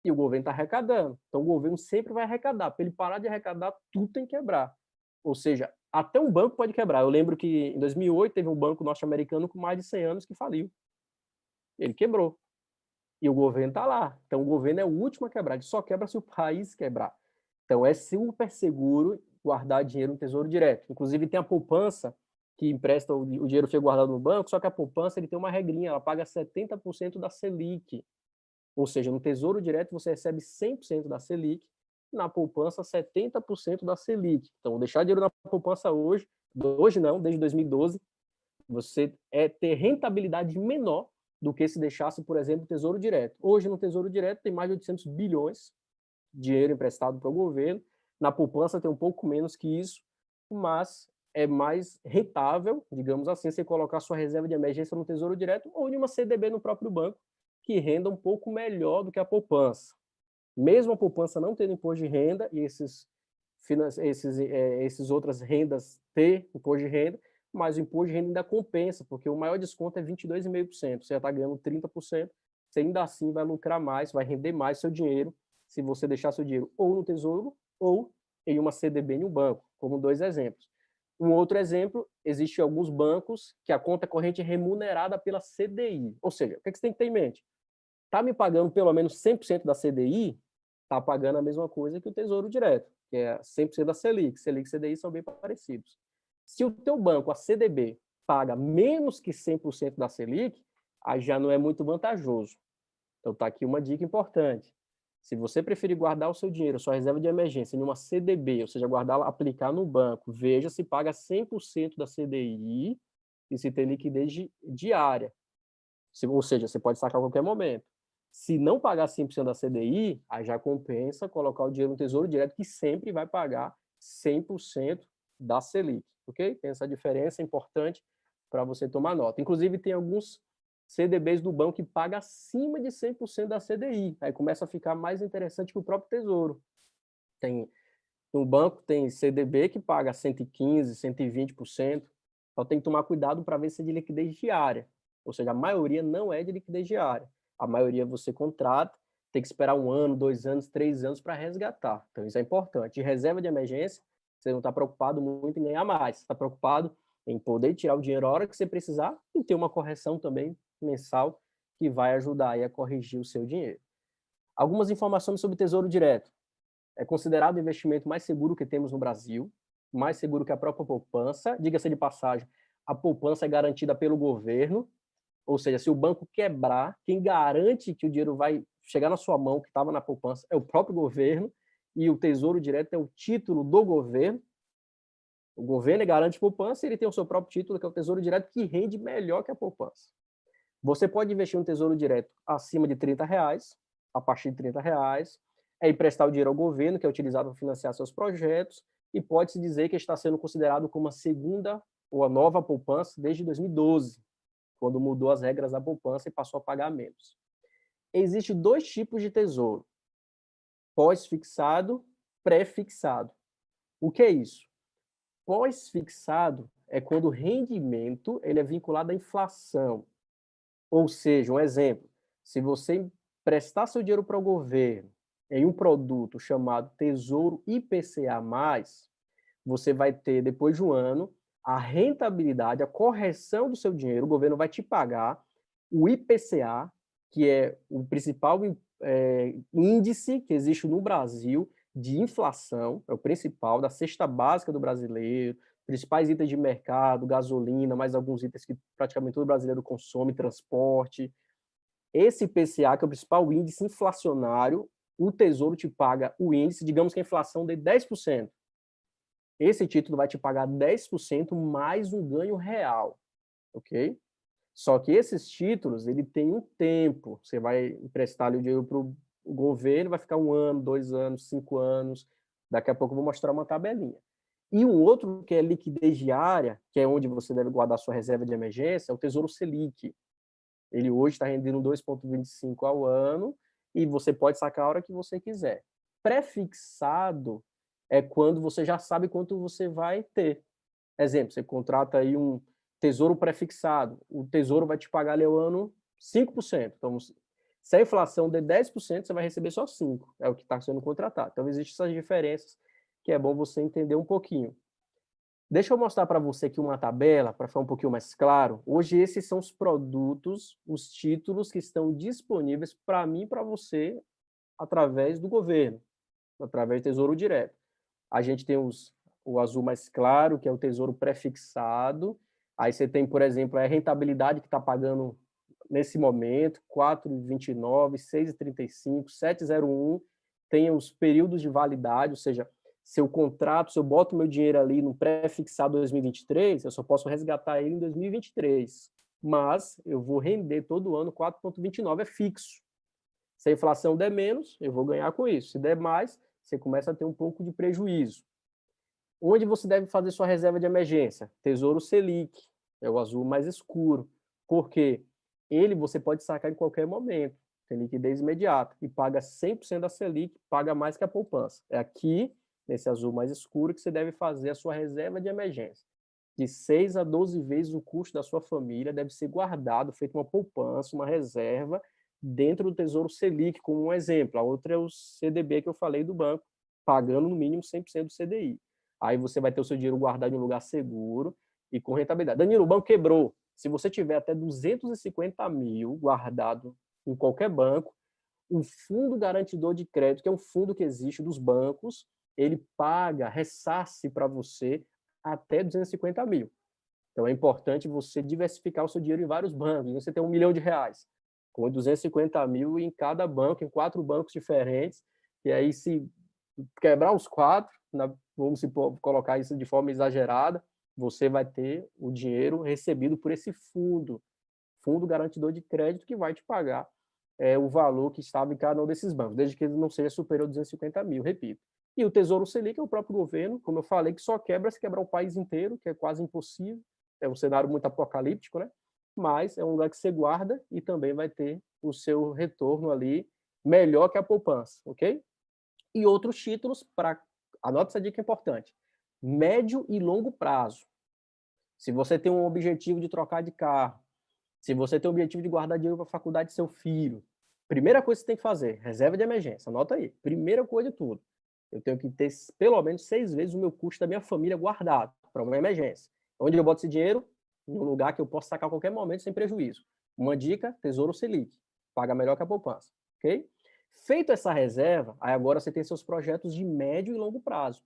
E o governo está arrecadando. Então, o governo sempre vai arrecadar. Para ele parar de arrecadar, tudo tem que quebrar. Ou seja, até um banco pode quebrar. Eu lembro que, em 2008, teve um banco norte-americano com mais de 100 anos que faliu. Ele quebrou. E o governo está lá. Então, o governo é o último a quebrar. Ele só quebra se o país quebrar. Então, é super seguro guardar dinheiro no Tesouro Direto. Inclusive, tem a poupança, que empresta o dinheiro que é guardado no banco, só que a poupança ele tem uma regrinha, ela paga 70% da Selic. Ou seja, no Tesouro Direto você recebe 100% da Selic, na poupança 70% da Selic. Então, deixar dinheiro na poupança hoje não, desde 2012, você ter rentabilidade menor do que se deixasse, por exemplo, o Tesouro Direto. Hoje, no Tesouro Direto, tem mais de 800 bilhões de dinheiro emprestado para o governo. Na poupança tem um pouco menos que isso, mas é mais rentável, digamos assim, você colocar sua reserva de emergência no Tesouro Direto ou em uma CDB no próprio banco, que renda um pouco melhor do que a poupança. Mesmo a poupança não tendo imposto de renda e esses outras rendas ter imposto de renda, mas o imposto de renda ainda compensa, porque o maior desconto é 22,5%. Você já está ganhando 30%, você ainda assim vai lucrar mais, vai render mais seu dinheiro, se você deixar seu dinheiro ou no Tesouro ou em uma CDB em um banco, como dois exemplos. Um outro exemplo, existe alguns bancos que a conta corrente é remunerada pela CDI. Ou seja, o que você tem que ter em mente? Está me pagando pelo menos 100% da CDI, está pagando a mesma coisa que o Tesouro Direto, que é 100% da Selic. Selic e CDI são bem parecidos. Se o teu banco, a CDB, paga menos que 100% da Selic, aí já não é muito vantajoso. Então, está aqui uma dica importante. Se você preferir guardar o seu dinheiro, sua reserva de emergência, em uma CDB, ou seja, guardar, aplicar no banco, veja se paga 100% da CDI e se tem liquidez diária. Ou seja, você pode sacar a qualquer momento. Se não pagar 100% da CDI, aí já compensa colocar o dinheiro no Tesouro Direto, que sempre vai pagar 100% da Selic, ok? Tem essa diferença importante para você tomar nota. Inclusive, tem alguns CDBs do banco que pagam acima de 100% da CDI. Aí começa a ficar mais interessante que o próprio Tesouro. No banco tem CDB que paga 115%, 120%. Só tem que tomar cuidado para ver se é de liquidez diária. Ou seja, a maioria não é de liquidez diária. A maioria você contrata, tem que esperar 1 ano, 2 anos, 3 anos para resgatar. Então, isso é importante. De reserva de emergência, você não está preocupado muito em ganhar mais. Você está preocupado em poder tirar o dinheiro a hora que você precisar e ter uma correção também mensal que vai ajudar aí a corrigir o seu dinheiro. Algumas informações sobre Tesouro Direto. É considerado o investimento mais seguro que temos no Brasil, mais seguro que a própria poupança. Diga-se de passagem, a poupança é garantida pelo governo, ou seja, se o banco quebrar, quem garante que o dinheiro vai chegar na sua mão, que estava na poupança, é o próprio governo, e o Tesouro Direto é o título do governo. O governo garante poupança e ele tem o seu próprio título, que é o Tesouro Direto, que rende melhor que a poupança. Você pode investir no Tesouro Direto acima de R$30, a partir de R$30, é emprestar o dinheiro ao governo, que é utilizado para financiar seus projetos, e pode-se dizer que está sendo considerado como a segunda ou a nova poupança desde 2012, quando mudou as regras da poupança e passou a pagar menos. Existem 2 tipos de tesouro: pós-fixado, pré-fixado. O que é isso? Pós-fixado é quando o rendimento ele é vinculado à inflação. Ou seja, um exemplo, se você prestar seu dinheiro para o governo em um produto chamado Tesouro IPCA+, você vai ter, depois de 1 ano, a rentabilidade, a correção do seu dinheiro, o governo vai te pagar o IPCA, que é o principal índice que existe no Brasil de inflação, é o principal, da cesta básica do brasileiro, principais itens de mercado, gasolina, mais alguns itens que praticamente todo brasileiro consome, transporte. Esse IPCA, que é o principal índice inflacionário, o Tesouro te paga o índice, digamos que a inflação de 10%. Esse título vai te pagar 10% mais um ganho real, ok? Só que esses títulos, ele tem um tempo. Você vai emprestar ali o dinheiro para o governo, vai ficar 1 ano, 2 anos, 5 anos. Daqui a pouco eu vou mostrar uma tabelinha. E um outro que é liquidez diária, que é onde você deve guardar sua reserva de emergência, é o Tesouro Selic. Ele hoje está rendendo 2,25 ao ano e você pode sacar a hora que você quiser. Pré-fixado é quando você já sabe quanto você vai ter. Exemplo, você contrata aí um tesouro pré-fixado, o tesouro vai te pagar ali ao ano 5%. Então, se a inflação der 10%, você vai receber só 5%, é o que está sendo contratado. Então, existem essas diferenças que é bom você entender um pouquinho. Deixa eu mostrar para você aqui uma tabela, para ficar um pouquinho mais claro. Hoje, esses são os produtos, os títulos que estão disponíveis para mim e para você através do governo, através do Tesouro Direto. A gente tem o azul mais claro, que é o Tesouro pré-fixado. Aí você tem, por exemplo, a rentabilidade que está pagando nesse momento, 4,29, 6,35, 7,01. Tem os períodos de validade, ou seja, se eu contrato, se eu boto meu dinheiro ali no pré-fixado 2023, eu só posso resgatar ele em 2023. Mas eu vou render todo ano 4,29, é fixo. Se a inflação der menos, eu vou ganhar com isso. Se der mais, você começa a ter um pouco de prejuízo. Onde você deve fazer sua reserva de emergência? Tesouro Selic, é o azul mais escuro. Por quê? Ele você pode sacar em qualquer momento, tem liquidez imediata e paga 100% da Selic, paga mais que a poupança. É aqui, nesse azul mais escuro, que você deve fazer a sua reserva de emergência. De 6 a 12 vezes o custo da sua família deve ser guardado, feito uma poupança, uma reserva, dentro do Tesouro Selic, como um exemplo. A outra é o CDB que eu falei do banco, pagando no mínimo 100% do CDI. Aí você vai ter o seu dinheiro guardado em um lugar seguro e com rentabilidade. Danilo, o banco quebrou. Se você tiver até 250 mil guardado em qualquer banco, o fundo garantidor de crédito, que é um fundo que existe dos bancos, ele paga, ressarce para você até 250 mil. Então, é importante você diversificar o seu dinheiro em vários bancos. Você tem R$ 1.000.000, com 250 mil em cada banco, em 4 bancos diferentes, e aí se quebrar os 4, vamos colocar isso de forma exagerada, você vai ter o dinheiro recebido por esse fundo garantidor de crédito, que vai te pagar o valor que estava em cada um desses bancos, desde que ele não seja superior a 250 mil, repito. E o Tesouro Selic é o próprio governo, como eu falei, que só quebra se quebrar o país inteiro, que é quase impossível, é um cenário muito apocalíptico, né? Mas é um lugar que você guarda e também vai ter o seu retorno ali melhor que a poupança, ok? E outros títulos, anota essa dica importante, médio e longo prazo. Se você tem um objetivo de trocar de carro, se você tem o objetivo de guardar dinheiro para a faculdade do seu filho, primeira coisa que você tem que fazer, reserva de emergência, anota aí, primeira coisa de tudo. Eu tenho que ter pelo menos 6 vezes o meu custo da minha família guardado para uma emergência. Onde eu boto esse dinheiro? Em um lugar que eu posso sacar a qualquer momento sem prejuízo. Uma dica, Tesouro Selic. Paga melhor que a poupança, ok? Feito essa reserva, aí agora você tem seus projetos de médio e longo prazo.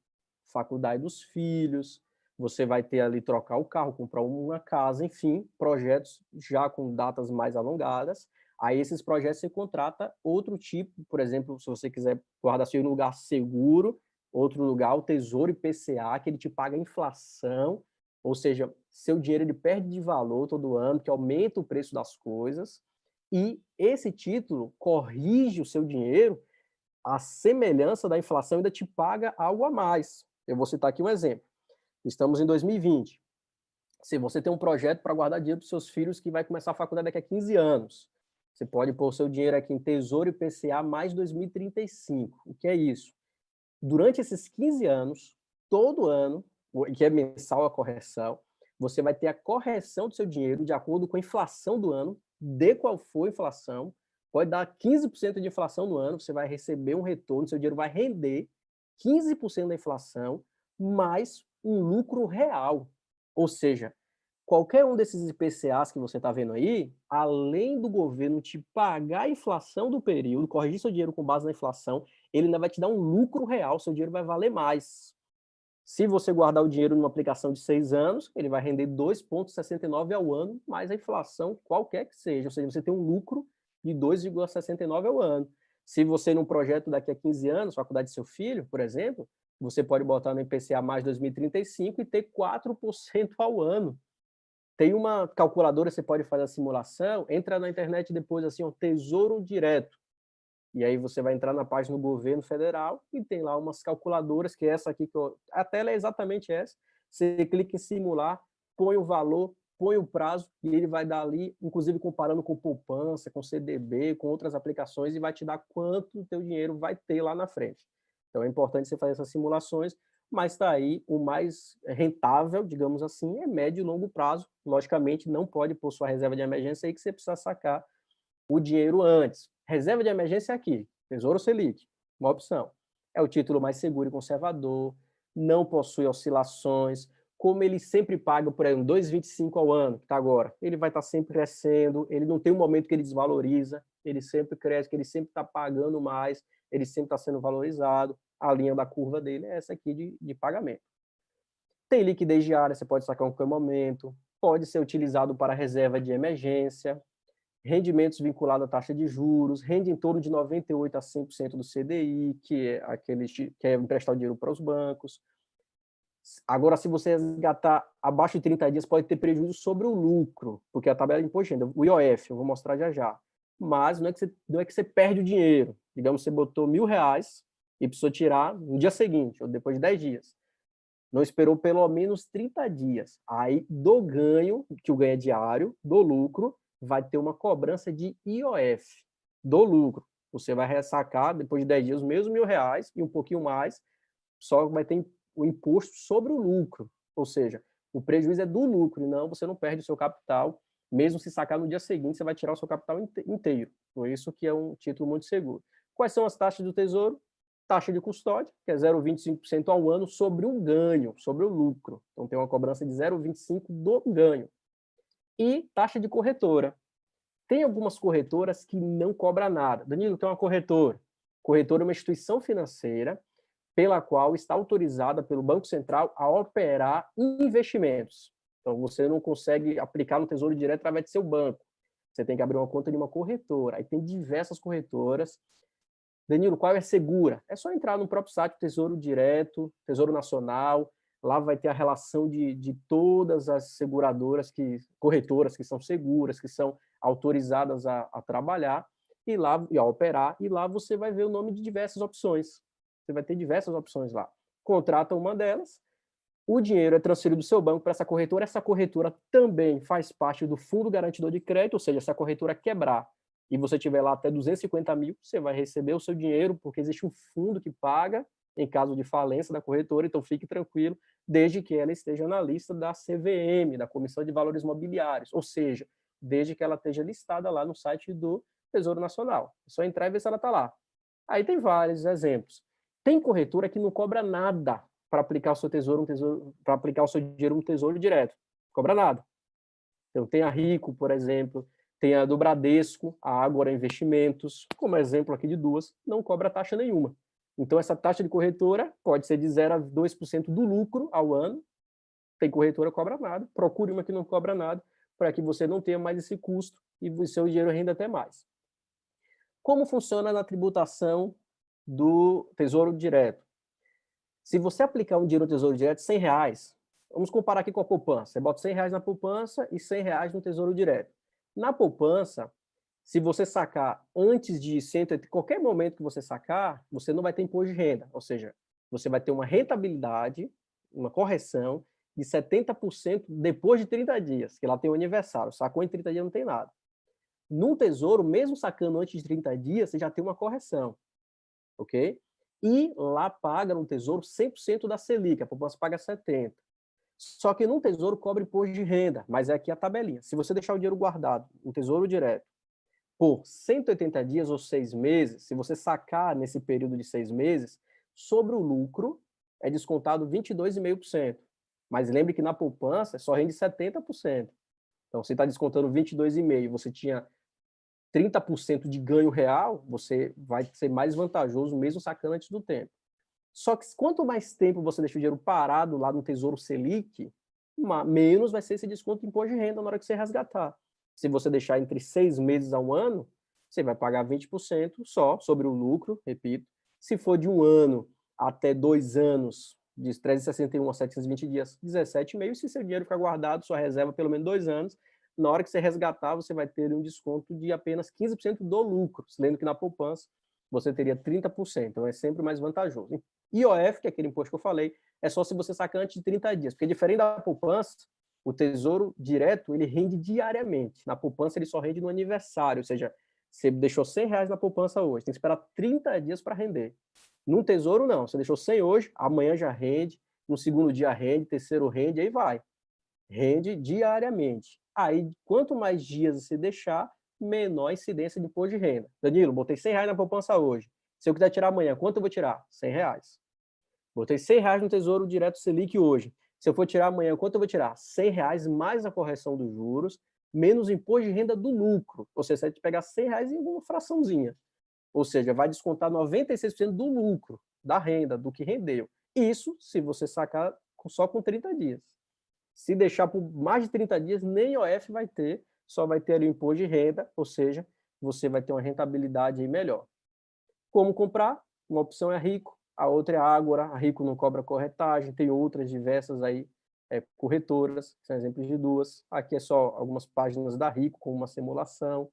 Faculdade dos filhos, você vai ter ali trocar o carro, comprar uma casa, enfim, projetos já com datas mais alongadas. Aí esses projetos você contrata outro tipo, por exemplo, se você quiser guardar seu em um lugar seguro, outro lugar, o Tesouro IPCA, que ele te paga a inflação, ou seja, seu dinheiro ele perde de valor todo ano, que aumenta o preço das coisas, e esse título corrige o seu dinheiro, a semelhança da inflação ainda te paga algo a mais. Eu vou citar aqui um exemplo. Estamos em 2020. Se você tem um projeto para guardar dinheiro para os seus filhos que vai começar a faculdade daqui a 15 anos, você pode pôr o seu dinheiro aqui em Tesouro IPCA mais 2035. O que é isso? Durante esses 15 anos, todo ano, que é mensal a correção, você vai ter a correção do seu dinheiro de acordo com a inflação do ano, de qual for a inflação, pode dar 15% de inflação no ano, você vai receber um retorno, seu dinheiro vai render 15% da inflação, mais um lucro real. Ou seja, qualquer um desses IPCAs que você está vendo aí, além do governo te pagar a inflação do período, corrigir seu dinheiro com base na inflação, ele ainda vai te dar um lucro real, seu dinheiro vai valer mais. Se você guardar o dinheiro numa aplicação de 6 anos, ele vai render 2,69 ao ano, mais a inflação, qualquer que seja. Ou seja, você tem um lucro de 2,69 ao ano. Se você, num projeto daqui a 15 anos, faculdade de seu filho, por exemplo, você pode botar no IPCA mais 2035 e ter 4% ao ano. Tem uma calculadora, você pode fazer a simulação, entra na internet depois, assim, ó, Tesouro Direto. E aí você vai entrar na página do governo federal e tem lá umas calculadoras, que é essa aqui, a tela é exatamente essa. Você clica em simular, põe o valor, põe o prazo, e ele vai dar ali, inclusive comparando com poupança, com CDB, com outras aplicações, e vai te dar quanto o teu dinheiro vai ter lá na frente. Então é importante você fazer essas simulações, mas está aí o mais rentável, digamos assim, é médio e longo prazo. Logicamente, não pode pôr sua reserva de emergência aí que você precisa sacar o dinheiro antes. Reserva de emergência é aqui, Tesouro Selic, uma opção. É o título mais seguro e conservador, não possui oscilações, como ele sempre paga, por exemplo, 2,25 ao ano, que está agora, ele vai estar sempre crescendo, ele não tem um momento que ele desvaloriza, ele sempre cresce, que ele sempre está pagando mais, ele sempre está sendo valorizado, a linha da curva dele é essa aqui de pagamento. Tem liquidez diária, você pode sacar a qualquer momento, pode ser utilizado para reserva de emergência, rendimentos vinculados à taxa de juros, rende em torno de 98% a 100% do CDI, que é aquele que é emprestar o dinheiro para os bancos. Agora, se você resgatar abaixo de 30 dias, pode ter prejuízo sobre o lucro, porque a tabela de imposto de renda, o IOF, eu vou mostrar já já. Mas não é que você perde o dinheiro. Digamos, você botou R$ 1.000 e precisou tirar no dia seguinte, ou depois de 10 dias. Não esperou pelo menos 30 dias. Aí, do ganho, que o ganho é diário, do lucro, vai ter uma cobrança de IOF, do lucro. Você vai ressacar, depois de 10 dias, os mesmos R$ 1.000 e um pouquinho mais, só vai ter o imposto sobre o lucro. Ou seja, o prejuízo é do lucro, e não, você não perde o seu capital. Mesmo se sacar no dia seguinte, você vai tirar o seu capital inteiro. Por isso que é um título muito seguro. Quais são as taxas do Tesouro? Taxa de custódia, que é 0,25% ao ano sobre o ganho, sobre o lucro. Então, tem uma cobrança de 0,25% do ganho. E taxa de corretora. Tem algumas corretoras que não cobram nada. Danilo, tem uma corretora. Corretora é uma instituição financeira pela qual está autorizada pelo Banco Central a operar investimentos. Então, você não consegue aplicar no Tesouro Direto através do seu banco. Você tem que abrir uma conta de uma corretora. Aí tem diversas corretoras. Danilo, qual é segura? É só entrar no próprio site do Tesouro Direto, Tesouro Nacional. Lá vai ter a relação de todas as seguradoras, corretoras que são seguras, que são autorizadas a trabalhar e a operar. E lá você vai ver o nome de diversas opções. Você vai ter diversas opções lá. Contrata uma delas, o dinheiro é transferido do seu banco para essa corretora também faz parte do Fundo Garantidor de Crédito, ou seja, se a corretora quebrar e você tiver lá até 250 mil, você vai receber o seu dinheiro, porque existe um fundo que paga em caso de falência da corretora, então fique tranquilo, desde que ela esteja na lista da CVM, da Comissão de Valores Mobiliários, ou seja, desde que ela esteja listada lá no site do Tesouro Nacional. É só entrar e ver se ela está lá. Aí tem vários exemplos. Tem corretora que não cobra nada para aplicar o seu para aplicar o seu dinheiro no Tesouro Direto. Não cobra nada. Então tem a Rico, por exemplo, tem a do Bradesco, a Ágora Investimentos, como exemplo aqui de duas, não cobra taxa nenhuma. Então essa taxa de corretora pode ser de 0 a 2% do lucro ao ano. Tem corretora que cobra nada. Procure uma que não cobra nada, para que você não tenha mais esse custo e o seu dinheiro renda até mais. Como funciona na tributação do Tesouro Direto? Se você aplicar um dinheiro no Tesouro Direto, R$100, vamos comparar aqui com a poupança. Você bota R$100 na poupança e R$100 no Tesouro Direto. Na poupança, se você sacar antes de qualquer momento que você sacar, você não vai ter imposto de renda. Ou seja, você vai ter uma rentabilidade, uma correção de 70% depois de 30 dias, que lá tem o aniversário. Sacou em 30 dias não tem nada. No Tesouro, mesmo sacando antes de 30 dias, você já tem uma correção. Ok? E lá paga no Tesouro 100% da Selic, a poupança paga 70%. Só que no Tesouro cobra imposto de renda, mas é aqui a tabelinha. Se você deixar o dinheiro guardado no Tesouro Direto por 180 dias ou 6 meses, se você sacar nesse período de 6 meses, sobre o lucro é descontado 22,5%. Mas lembre que na poupança só rende 70%. Então, você está descontando 22,5%, você tinha 30% de ganho real, você vai ser mais vantajoso mesmo sacando antes do tempo. Só que quanto mais tempo você deixa o dinheiro parado lá no Tesouro Selic, menos vai ser esse desconto de imposto de renda na hora que você resgatar. Se você deixar entre 6 meses a um ano, você vai pagar 20% só sobre o lucro, repito. Se for de um ano até 2 anos, de 361 a 720 dias, 17,5%. Se seu dinheiro ficar guardado, sua reserva pelo menos 2 anos, na hora que você resgatar, você vai ter um desconto de apenas 15% do lucro. Lembra que na poupança você teria 30%, então é sempre mais vantajoso. IOF, que é aquele imposto que eu falei, é só se você sacar antes de 30 dias, porque diferente da poupança, o Tesouro Direto, ele rende diariamente. Na poupança, ele só rende no aniversário, ou seja, você deixou R$100 na poupança hoje, tem que esperar 30 dias para render. No Tesouro, não. Você deixou 100 hoje, amanhã já rende, no segundo dia rende, terceiro rende, aí vai. Rende diariamente. Aí, quanto mais dias você deixar, menor incidência de imposto de renda. Danilo, botei R$100 na poupança hoje. Se eu quiser tirar amanhã, quanto eu vou tirar? R$100. Botei R$100 no Tesouro Direto Selic hoje. Se eu for tirar amanhã, quanto eu vou tirar? R$100 mais a correção dos juros, menos o imposto de renda do lucro. Ou seja, você vai pegar R$100 em uma fraçãozinha. Ou seja, vai descontar 96% do lucro, da renda, do que rendeu. Isso se você sacar só com 30 dias. Se deixar por mais de 30 dias, nem IOF vai ter, só vai ter ali o imposto de renda, ou seja, você vai ter uma rentabilidade aí melhor. Como comprar? Uma opção é a Rico, a outra é a Ágora. A Rico não cobra corretagem, tem outras diversas aí, corretoras, são exemplos de duas. Aqui é só algumas páginas da Rico com uma simulação.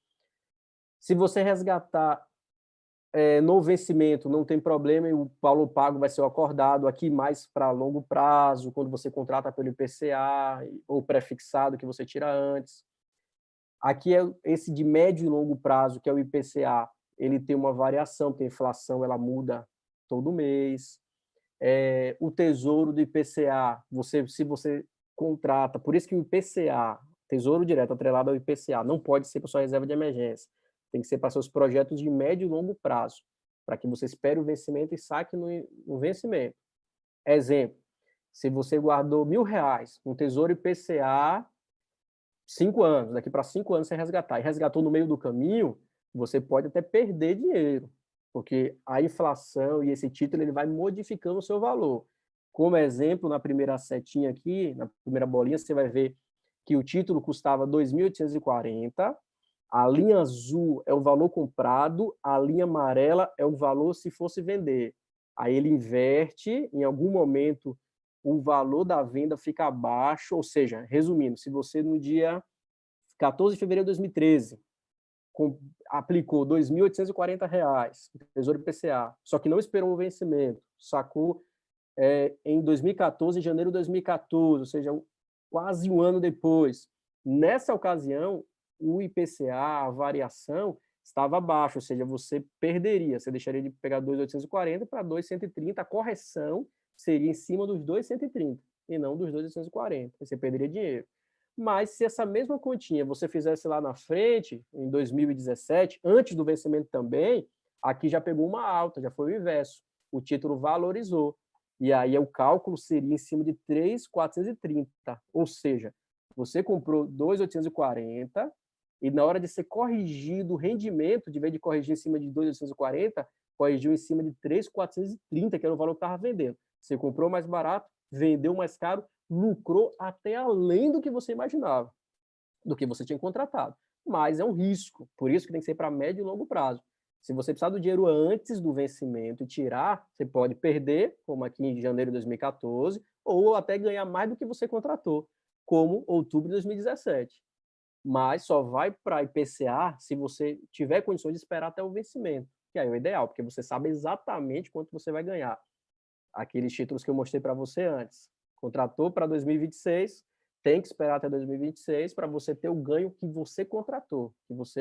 Se você resgatar no vencimento, não tem problema, e o Paulo Pago vai ser o acordado aqui mais para longo prazo, quando você contrata pelo IPCA, ou pré-fixado, que você tira antes. Aqui é esse de médio e longo prazo, que é o IPCA, ele tem uma variação, porque a inflação ela muda todo mês. O tesouro do IPCA, se você contrata, por isso que o IPCA, Tesouro Direto atrelado ao IPCA, não pode ser para sua reserva de emergência. Tem que ser para seus projetos de médio e longo prazo, para que você espere o vencimento e saque no vencimento. Exemplo, se você guardou R$1.000 no Tesouro IPCA, 5 anos, daqui para 5 anos você resgatar, e resgatou no meio do caminho, você pode até perder dinheiro, porque a inflação e esse título ele vai modificando o seu valor. Como exemplo, na primeira setinha aqui, na primeira bolinha, você vai ver que o título custava 2.840, a linha azul é o valor comprado, a linha amarela é o valor se fosse vender. Aí ele inverte, em algum momento o valor da venda fica abaixo, ou seja, resumindo, se você no dia 14 de fevereiro de 2013 aplicou R$ 2.840, Tesouro IPCA, só que não esperou o vencimento, sacou em 2014, em janeiro de 2014, ou seja, quase um ano depois. Nessa ocasião, o IPCA, a variação, estava abaixo, ou seja, você perderia, você deixaria de pegar 2.840 para 2.130, a correção seria em cima dos 2.130 e não dos 2.840, você perderia dinheiro. Mas se essa mesma continha você fizesse lá na frente, em 2017, antes do vencimento também, aqui já pegou uma alta, já foi o inverso. O título valorizou. E aí o cálculo seria em cima de 3.430. Ou seja, você comprou 2.840 e na hora de ser corrigido o rendimento, de vez de corrigir em cima de 2.840, corrigiu em cima de 3.430, que era o valor que estava vendendo. Você comprou mais barato, vendeu mais caro, lucrou até além do que você imaginava, do que você tinha contratado. Mas é um risco, por isso que tem que ser para médio e longo prazo. Se você precisar do dinheiro antes do vencimento e tirar, você pode perder, como aqui em janeiro de 2014, ou até ganhar mais do que você contratou, como outubro de 2017. Mas só vai para IPCA se você tiver condições de esperar até o vencimento, que aí é o ideal, porque você sabe exatamente quanto você vai ganhar. Aqueles títulos que eu mostrei para você antes. Contratou para 2026, tem que esperar até 2026 para você ter o ganho que você contratou, que você,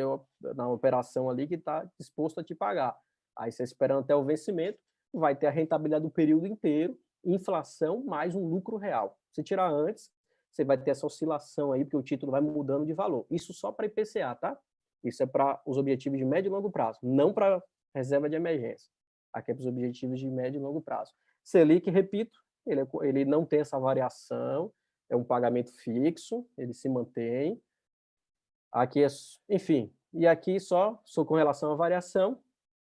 na operação ali, que está disposto a te pagar. Aí você esperando até o vencimento, vai ter a rentabilidade do período inteiro, inflação mais um lucro real. Se tirar antes, você vai ter essa oscilação aí, porque o título vai mudando de valor. Isso só para IPCA, tá? Isso é para os objetivos de médio e longo prazo, não para reserva de emergência. Aqui é para os objetivos de médio e longo prazo. Selic, repito, ele não tem essa variação, é um pagamento fixo, ele se mantém. Aqui é, enfim, e aqui só com relação à variação,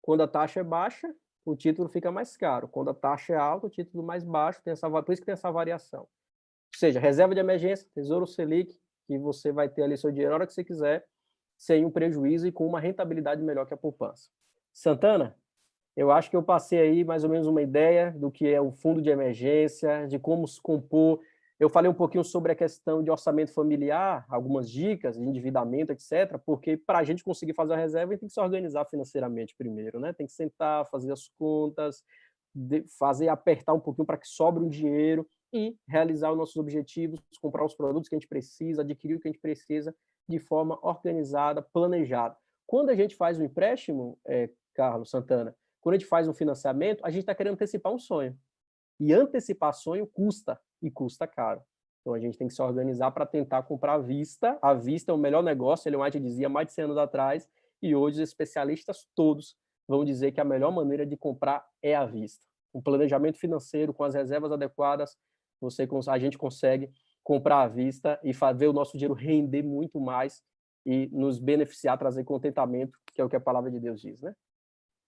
quando a taxa é baixa, o título fica mais caro. Quando a taxa é alta, o título mais baixo, por isso que tem essa variação. Ou seja, reserva de emergência, Tesouro Selic, que você vai ter ali seu dinheiro a hora que você quiser, sem um prejuízo e com uma rentabilidade melhor que a poupança. Santana, eu acho que eu passei aí mais ou menos uma ideia do que é o fundo de emergência, de como se compor. Eu falei um pouquinho sobre a questão de orçamento familiar, algumas dicas de endividamento, etc., porque para a gente conseguir fazer a reserva, a gente tem que se organizar financeiramente primeiro, né? Tem que sentar, fazer as contas, fazer apertar um pouquinho para que sobre um dinheiro e realizar os nossos objetivos, comprar os produtos que a gente precisa, adquirir o que a gente precisa de forma organizada, planejada. Quando a gente faz um empréstimo, Carlos Santana, quando a gente faz um financiamento, a gente está querendo antecipar um sonho. E antecipar sonho custa, e custa caro. Então a gente tem que se organizar para tentar comprar à vista. A vista é o melhor negócio, ele White dizia mais de 100 anos atrás, e hoje os especialistas todos vão dizer que a melhor maneira de comprar é à vista. Um planejamento financeiro com as reservas adequadas, a gente consegue comprar à vista e ver o nosso dinheiro render muito mais e nos beneficiar, trazer contentamento, que é o que a palavra de Deus diz, né?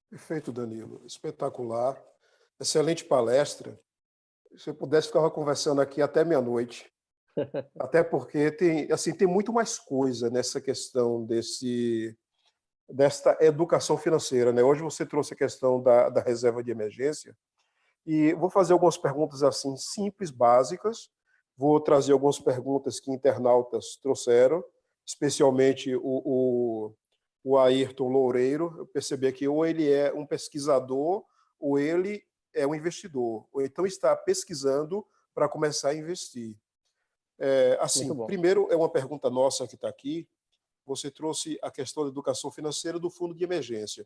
Perfeito, Danilo. Espetacular. Excelente palestra. Se eu pudesse, ficava conversando aqui até meia-noite. Até porque tem muito mais coisa nessa questão desta educação financeira, né? Hoje você trouxe a questão da reserva de emergência e vou fazer algumas perguntas assim simples, básicas. Vou trazer algumas perguntas que internautas trouxeram, especialmente o Ayrton Loureiro. Eu percebi que ou ele é um pesquisador ou ele é um investidor, ou então está pesquisando para começar a investir. Muito Assim, bom. primeiro é uma pergunta nossa que está aqui. Você trouxe a questão da educação financeira do fundo de emergência.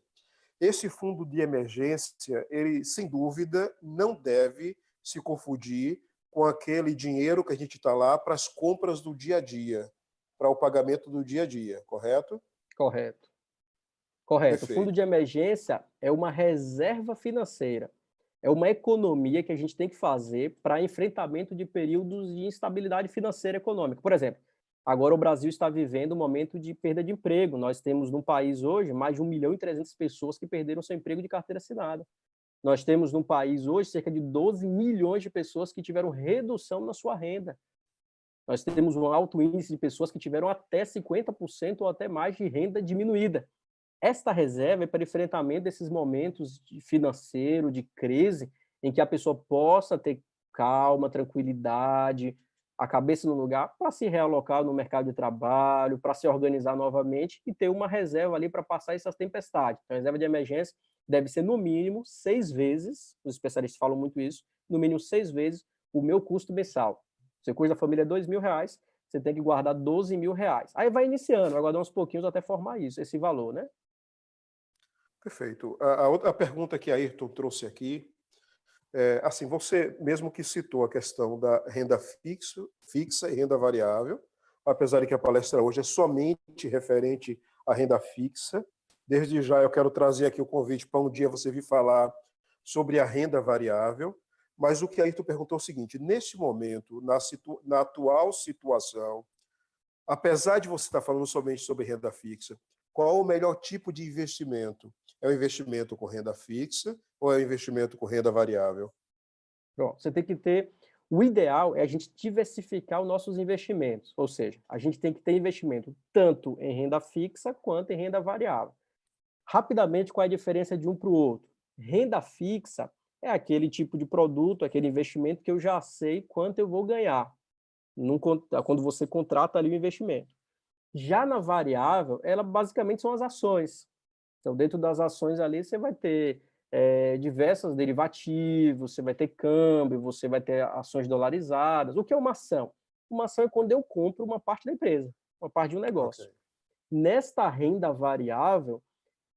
Esse fundo de emergência, ele, sem dúvida, não deve se confundir com aquele dinheiro que a gente está lá para as compras do dia a dia, para o pagamento do dia a dia, correto? Correto. Correto. O fundo Perfeito. de emergência é uma reserva financeira. É uma economia que a gente tem que fazer para enfrentamento de períodos de instabilidade financeira e econômica. Por exemplo, agora o Brasil está vivendo um momento de perda de emprego. Nós temos no país hoje mais de 1.300.000 pessoas que perderam seu emprego de carteira assinada. Nós temos no país hoje cerca de 12 milhões de pessoas que tiveram redução na sua renda. Nós temos um alto índice de pessoas que tiveram até 50% ou até mais de renda diminuída. Esta reserva é para enfrentamento desses momentos de financeiro, de crise, em que a pessoa possa ter calma, tranquilidade, a cabeça no lugar para se realocar no mercado de trabalho, para se organizar novamente e ter uma reserva ali para passar essas tempestades. Então, a reserva de emergência deve ser no mínimo 6 vezes, os especialistas falam muito isso, no mínimo 6 vezes o meu custo mensal. Você cuida da família R$ 2.000, você tem que guardar R$ 12.000. Aí vai iniciando, vai guardar uns pouquinhos até formar isso, esse valor, né? Perfeito. A outra pergunta que a Ayrton trouxe aqui, assim, você mesmo que citou a questão da renda fixa e renda variável, apesar de que a palestra hoje é somente referente à renda fixa, desde já eu quero trazer aqui o convite para um dia você vir falar sobre a renda variável, mas o que a Ayrton perguntou é o seguinte, neste momento, na atual situação, apesar de você estar falando somente sobre renda fixa, qual o melhor tipo de investimento? É o investimento com renda fixa ou é o investimento com renda variável? Pronto, você tem que ter. O ideal é a gente diversificar os nossos investimentos, ou seja, a gente tem que ter investimento tanto em renda fixa quanto em renda variável. Rapidamente, qual é a diferença de um para o outro? Renda fixa é aquele tipo de produto, aquele investimento que eu já sei quanto eu vou ganhar, quando você contrata ali o investimento. Já na variável, ela basicamente são as ações. Então, dentro das ações ali, você vai ter diversos derivativos, você vai ter câmbio, você vai ter ações dolarizadas. O que é uma ação? Uma ação é quando eu compro uma parte da empresa, uma parte de um Ok. negócio. Nesta renda variável,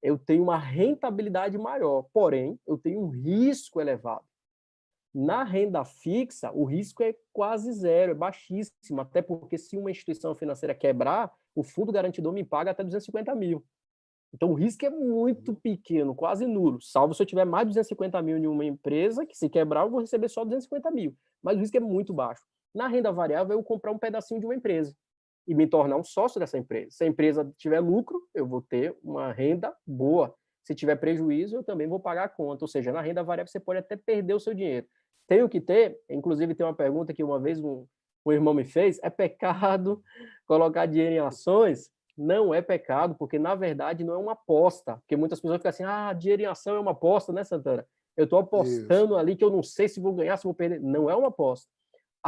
eu tenho uma rentabilidade maior, porém, eu tenho um risco elevado. Na renda fixa, o risco é quase zero, é baixíssimo, até porque se uma instituição financeira quebrar, o fundo garantidor me paga até 250 mil. Então, o risco é muito pequeno, quase nulo, salvo se eu tiver mais de 250 mil em uma empresa, que se quebrar eu vou receber só 250 mil, mas o risco é muito baixo. Na renda variável, eu comprar um pedacinho de uma empresa e me tornar um sócio dessa empresa. Se a empresa tiver lucro, eu vou ter uma renda boa. Se tiver prejuízo, eu também vou pagar a conta. Ou seja, na renda variável você pode até perder o seu dinheiro. Tenho que ter, inclusive tem uma pergunta que uma vez um irmão me fez, é pecado colocar dinheiro em ações? Não é pecado, porque na verdade não é uma aposta. Porque muitas pessoas ficam assim, dinheiro em ação é uma aposta, né, Santana? Eu estou Isso. apostando ali que eu não sei se vou ganhar, se vou perder. Não é uma aposta.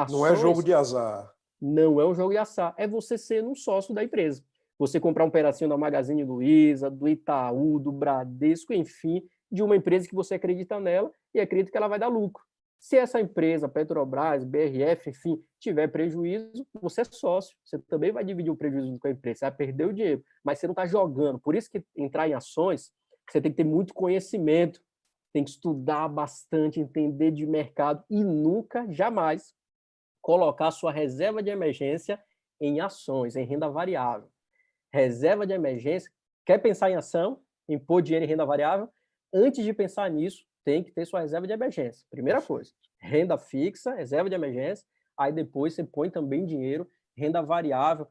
Não é jogo Ações de azar. não é um jogo de assar, é você ser um sócio da empresa. Você comprar um pedacinho da Magazine Luiza, do Itaú, do Bradesco, enfim, de uma empresa que você acredita nela e acredita que ela vai dar lucro. Se essa empresa, Petrobras, BRF, enfim, tiver prejuízo, você é sócio, você também vai dividir o prejuízo com a empresa, você vai perder o dinheiro, mas você não está jogando. Por isso que entrar em ações, você tem que ter muito conhecimento, tem que estudar bastante, entender de mercado e nunca, jamais, colocar sua reserva de emergência em ações, em renda variável. Reserva de emergência, quer pensar em ação, em pôr dinheiro em renda variável? Antes de pensar nisso, tem que ter sua reserva de emergência. Primeira coisa, Perfeito. renda fixa, reserva de emergência, aí depois você põe também dinheiro, renda variável.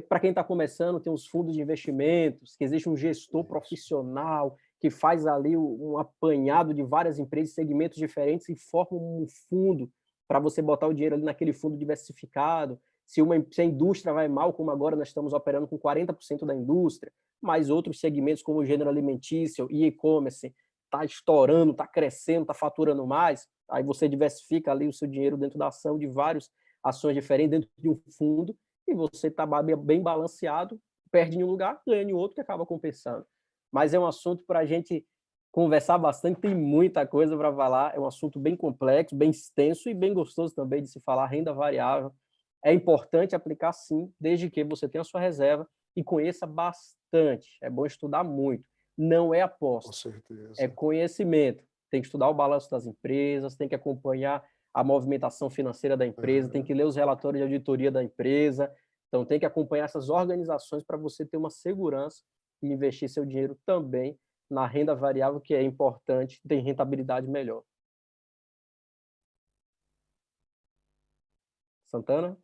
Para quem está começando, tem os fundos de investimentos, que existe um gestor Isso. profissional que faz ali um apanhado de várias empresas, segmentos diferentes e forma um fundo para você botar o dinheiro ali naquele fundo diversificado. Se a indústria vai mal, como agora nós estamos operando com 40% da indústria, mas outros segmentos como o gênero alimentício e e-commerce está estourando, está crescendo, está faturando mais, aí você diversifica ali o seu dinheiro dentro da ação de várias ações diferentes dentro de um fundo e você está bem balanceado, perde em um lugar, ganha em outro que acaba compensando. Mas é um assunto para a gente conversar bastante, tem muita coisa para falar, é um assunto bem complexo, bem extenso e bem gostoso também de se falar, renda variável. É importante aplicar sim, desde que você tenha a sua reserva e conheça bastante. É bom estudar muito. Não é Com aposta, é certeza. conhecimento. Tem que estudar o balanço das empresas, tem que acompanhar a movimentação financeira da empresa, tem que ler os relatórios de auditoria da empresa. Então, tem que acompanhar essas organizações para você ter uma segurança e investir seu dinheiro também na renda variável, que é importante, tem rentabilidade melhor. Santana?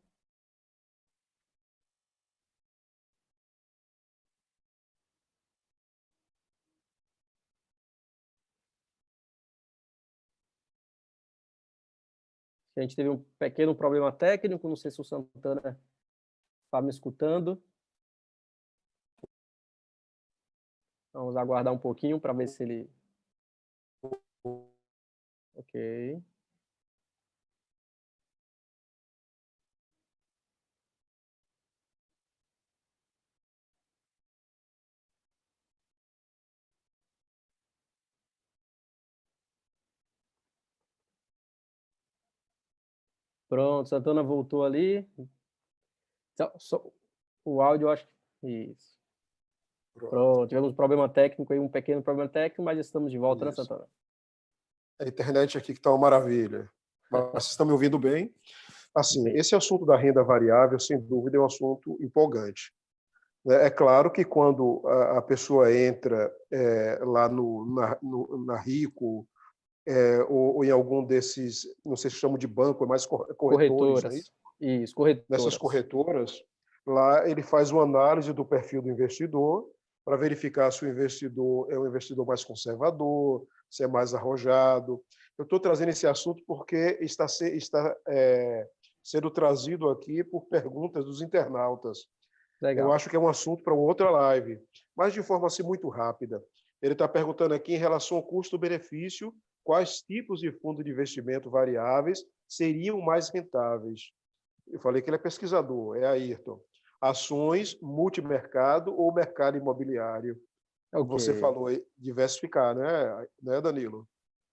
A gente teve um pequeno problema técnico, não sei se o Santana está me escutando. Vamos aguardar um pouquinho para ver se ele... Ok. Pronto, Santana voltou ali. O áudio, eu acho que... Isso. Pronto, tivemos um problema técnico aí, um pequeno problema técnico, mas estamos de volta, né, Isso. Santana? A internet aqui que está uma maravilha. Mas vocês estão me ouvindo bem? Assim, Sim. esse assunto da renda variável, sem dúvida, é um assunto empolgante. É claro que quando a pessoa entra lá na Rico, ou em algum desses, não sei se chamam de banco, é mais corretores, né? Corretoras. Isso, Nessas corretoras. corretoras, lá ele faz uma análise do perfil do investidor para verificar se o investidor é um investidor mais conservador, se é mais arrojado. Eu estou trazendo esse assunto porque está sendo trazido aqui por perguntas dos internautas. Eu Legal. acho que é um assunto para uma outra live, mas de forma assim muito rápida. Ele está perguntando aqui em relação ao custo-benefício, quais tipos de fundo de investimento variáveis seriam mais rentáveis. Eu falei que ele é pesquisador, é Ayrton. Ações, multimercado ou mercado imobiliário? Ok. Você falou aí, diversificar, né, Danilo?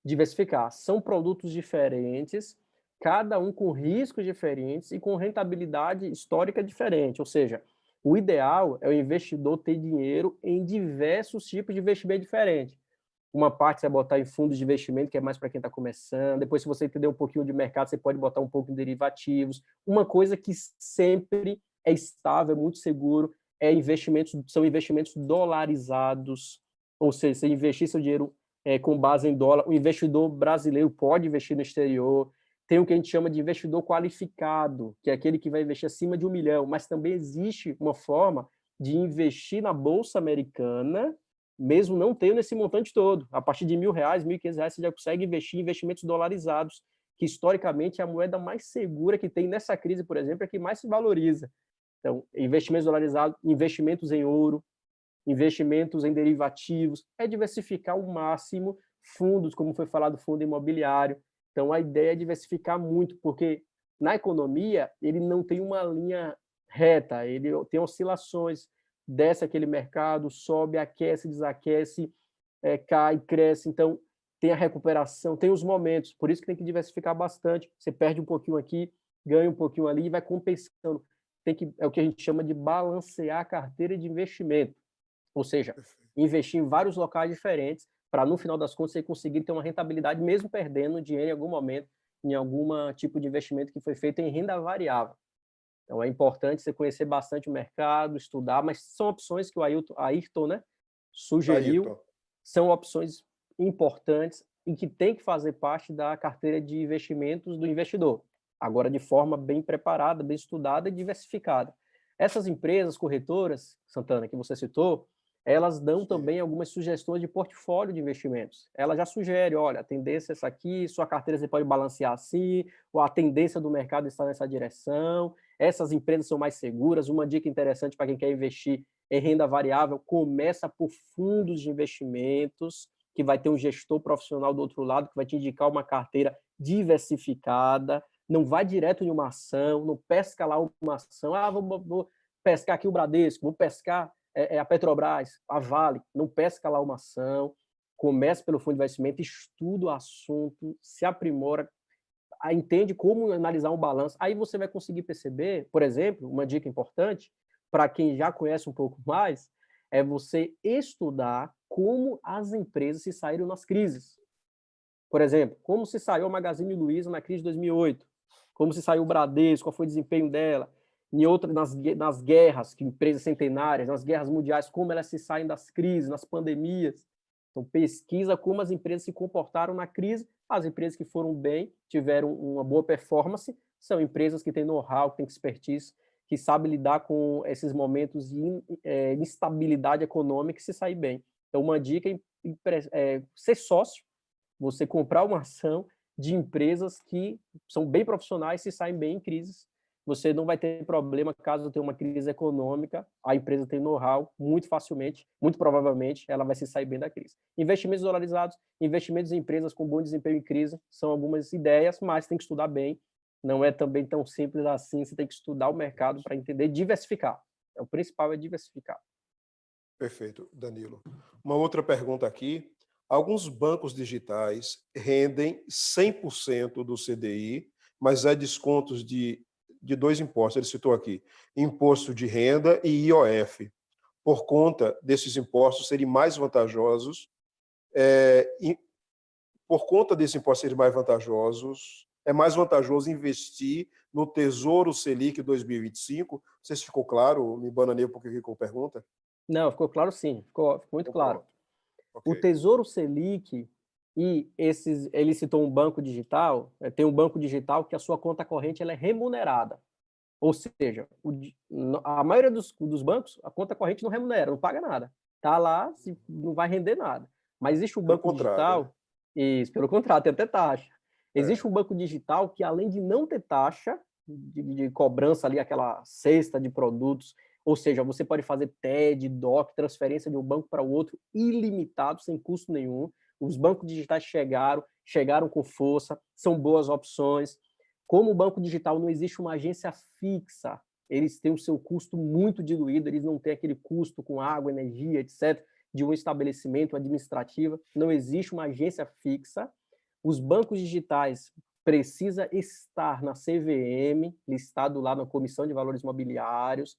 Diversificar. São produtos diferentes, cada um com riscos diferentes e com rentabilidade histórica diferente. Ou seja, o ideal é o investidor ter dinheiro em diversos tipos de investimento diferentes. Uma parte você vai botar em fundos de investimento, que é mais para quem está começando. Depois, se você entender um pouquinho de mercado, você pode botar um pouco em derivativos. Uma coisa que sempre é estável, é muito seguro, são investimentos dolarizados. Ou seja, você investir seu dinheiro com base em dólar. O investidor brasileiro pode investir no exterior. Tem o que a gente chama de investidor qualificado, que é aquele que vai investir acima de 1 milhão. Mas também existe uma forma de investir na Bolsa Americana, mesmo não tendo esse montante todo. A partir de R$1.000, R$1.500, você já consegue investir em investimentos dolarizados, que historicamente é a moeda mais segura que tem nessa crise, por exemplo, é a que mais se valoriza. Então, investimentos dolarizados, investimentos em ouro, investimentos em derivativos, é diversificar ao máximo fundos, como foi falado, fundo imobiliário. Então, a ideia é diversificar muito, porque na economia ele não tem uma linha reta, ele tem oscilações, desce aquele mercado, sobe, aquece, desaquece, cai, cresce. Então, tem a recuperação, tem os momentos, por isso que tem que diversificar bastante. Você perde um pouquinho aqui, ganha um pouquinho ali e vai compensando. É o que a gente chama de balancear a carteira de investimento. Ou seja, investir em vários locais diferentes para, no final das contas, você conseguir ter uma rentabilidade, mesmo perdendo dinheiro em algum momento, em algum tipo de investimento que foi feito em renda variável. Então, é importante você conhecer bastante o mercado, estudar, mas são opções que o Ayrton, né, sugeriu, Ayrton. são opções importantes e que tem que fazer parte da carteira de investimentos do investidor. Agora, de forma bem preparada, bem estudada e diversificada. Essas empresas corretoras, Santana, que você citou, elas dão também algumas sugestões de portfólio de investimentos. Ela já sugere, olha, a tendência é essa aqui, sua carteira você pode balancear assim, ou a tendência do mercado está nessa direção, essas empresas são mais seguras. Uma dica interessante para quem quer investir em renda variável, começa por fundos de investimentos, que vai ter um gestor profissional do outro lado, que vai te indicar uma carteira diversificada, não vai direto em uma ação, não pesca lá uma ação, vou pescar aqui o Bradesco, vou pescar a Petrobras, a Vale, não pesca lá uma ação, começa pelo fundo de investimento, estuda o assunto, se aprimora, entende como analisar um balanço, aí você vai conseguir perceber, por exemplo, uma dica importante, para quem já conhece um pouco mais, é você estudar como as empresas se saíram nas crises. Por exemplo, como se saiu a Magazine Luiza na crise de 2008, como se saiu o Bradesco, qual foi o desempenho dela, nas guerras, que empresas centenárias, nas guerras mundiais, como elas se saem das crises, nas pandemias. Então, pesquisa como as empresas se comportaram na crise. As empresas que foram bem, tiveram uma boa performance, são empresas que têm know-how, que têm expertise, que sabem lidar com esses momentos de instabilidade econômica e se sair bem. Então, uma dica é ser sócio, você comprar uma ação, de empresas que são bem profissionais e saem bem em crises. Você não vai ter problema caso tenha uma crise econômica, a empresa tem know-how, muito facilmente, muito provavelmente, ela vai se sair bem da crise. Investimentos dolarizados, investimentos em empresas com bom desempenho em crise, são algumas ideias, mas tem que estudar bem, não é também tão simples assim, você tem que estudar o mercado para entender, diversificar. O principal é diversificar. Perfeito, Danilo. Uma outra pergunta aqui. Alguns bancos digitais rendem 100% do CDI, mas há descontos de dois impostos. Ele citou aqui, imposto de renda e IOF. Por conta desses impostos serem mais vantajosos, por conta desses impostos serem mais vantajosos, é mais vantajoso investir no Tesouro Selic 2025? Não sei se ficou claro, me bananei porque ficou pergunta. Não, ficou claro sim, ficou muito claro. O Okay. Tesouro Selic e ele citou um banco digital, tem um banco digital que a sua conta corrente ela é remunerada. Ou seja, a maioria dos bancos, a conta corrente não remunera, não paga nada. Está lá, não vai render nada. Mas existe um banco digital, isso, pelo contrário, tem até taxa. Existe um banco digital que, além de não ter taxa de cobrança ali, aquela cesta de produtos, ou seja, você pode fazer TED, DOC, transferência de um banco para o outro, ilimitado, sem custo nenhum. Os bancos digitais chegaram com força, são boas opções. Como o banco digital não existe uma agência fixa, eles têm o seu custo muito diluído, eles não têm aquele custo com água, energia, etc., de um estabelecimento administrativo, não existe uma agência fixa. Os bancos digitais precisam estar na CVM, listado lá na Comissão de Valores Mobiliários.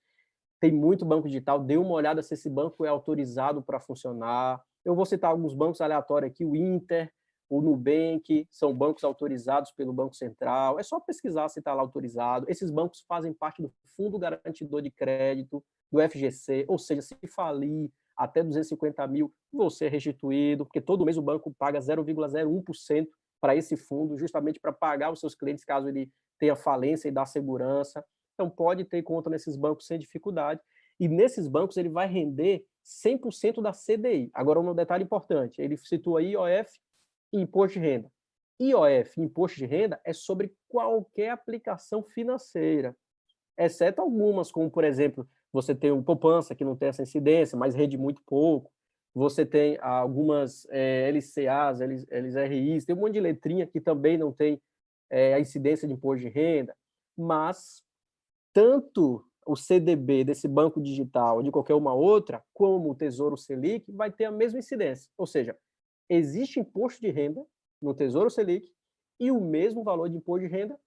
Tem muito banco digital, dê uma olhada se esse banco é autorizado para funcionar. Eu vou citar alguns bancos aleatórios aqui, o Inter, o Nubank, são bancos autorizados pelo Banco Central. É só pesquisar se está lá autorizado. Esses bancos fazem parte do Fundo Garantidor de Crédito, do FGC, ou seja, se falir até 250 mil, você é restituído, porque todo mês o banco paga 0,01% para esse fundo, justamente para pagar os seus clientes caso ele tenha falência e dar segurança. Então, pode ter conta nesses bancos sem dificuldade. E nesses bancos ele vai render 100% da CDI. Agora, um detalhe importante, ele citou aí IOF e imposto de renda. IOF, imposto de renda, é sobre qualquer aplicação financeira, exceto algumas, como, por exemplo, você tem um poupança, que não tem essa incidência, mas rende muito pouco. Você tem algumas LCAs, LRIs, tem um monte de letrinha que também não tem a incidência de imposto de renda, mas tanto o CDB desse banco digital, de qualquer uma outra, como o Tesouro Selic, vai ter a mesma incidência. Ou seja, existe imposto de renda no Tesouro Selic e o mesmo valor de imposto de renda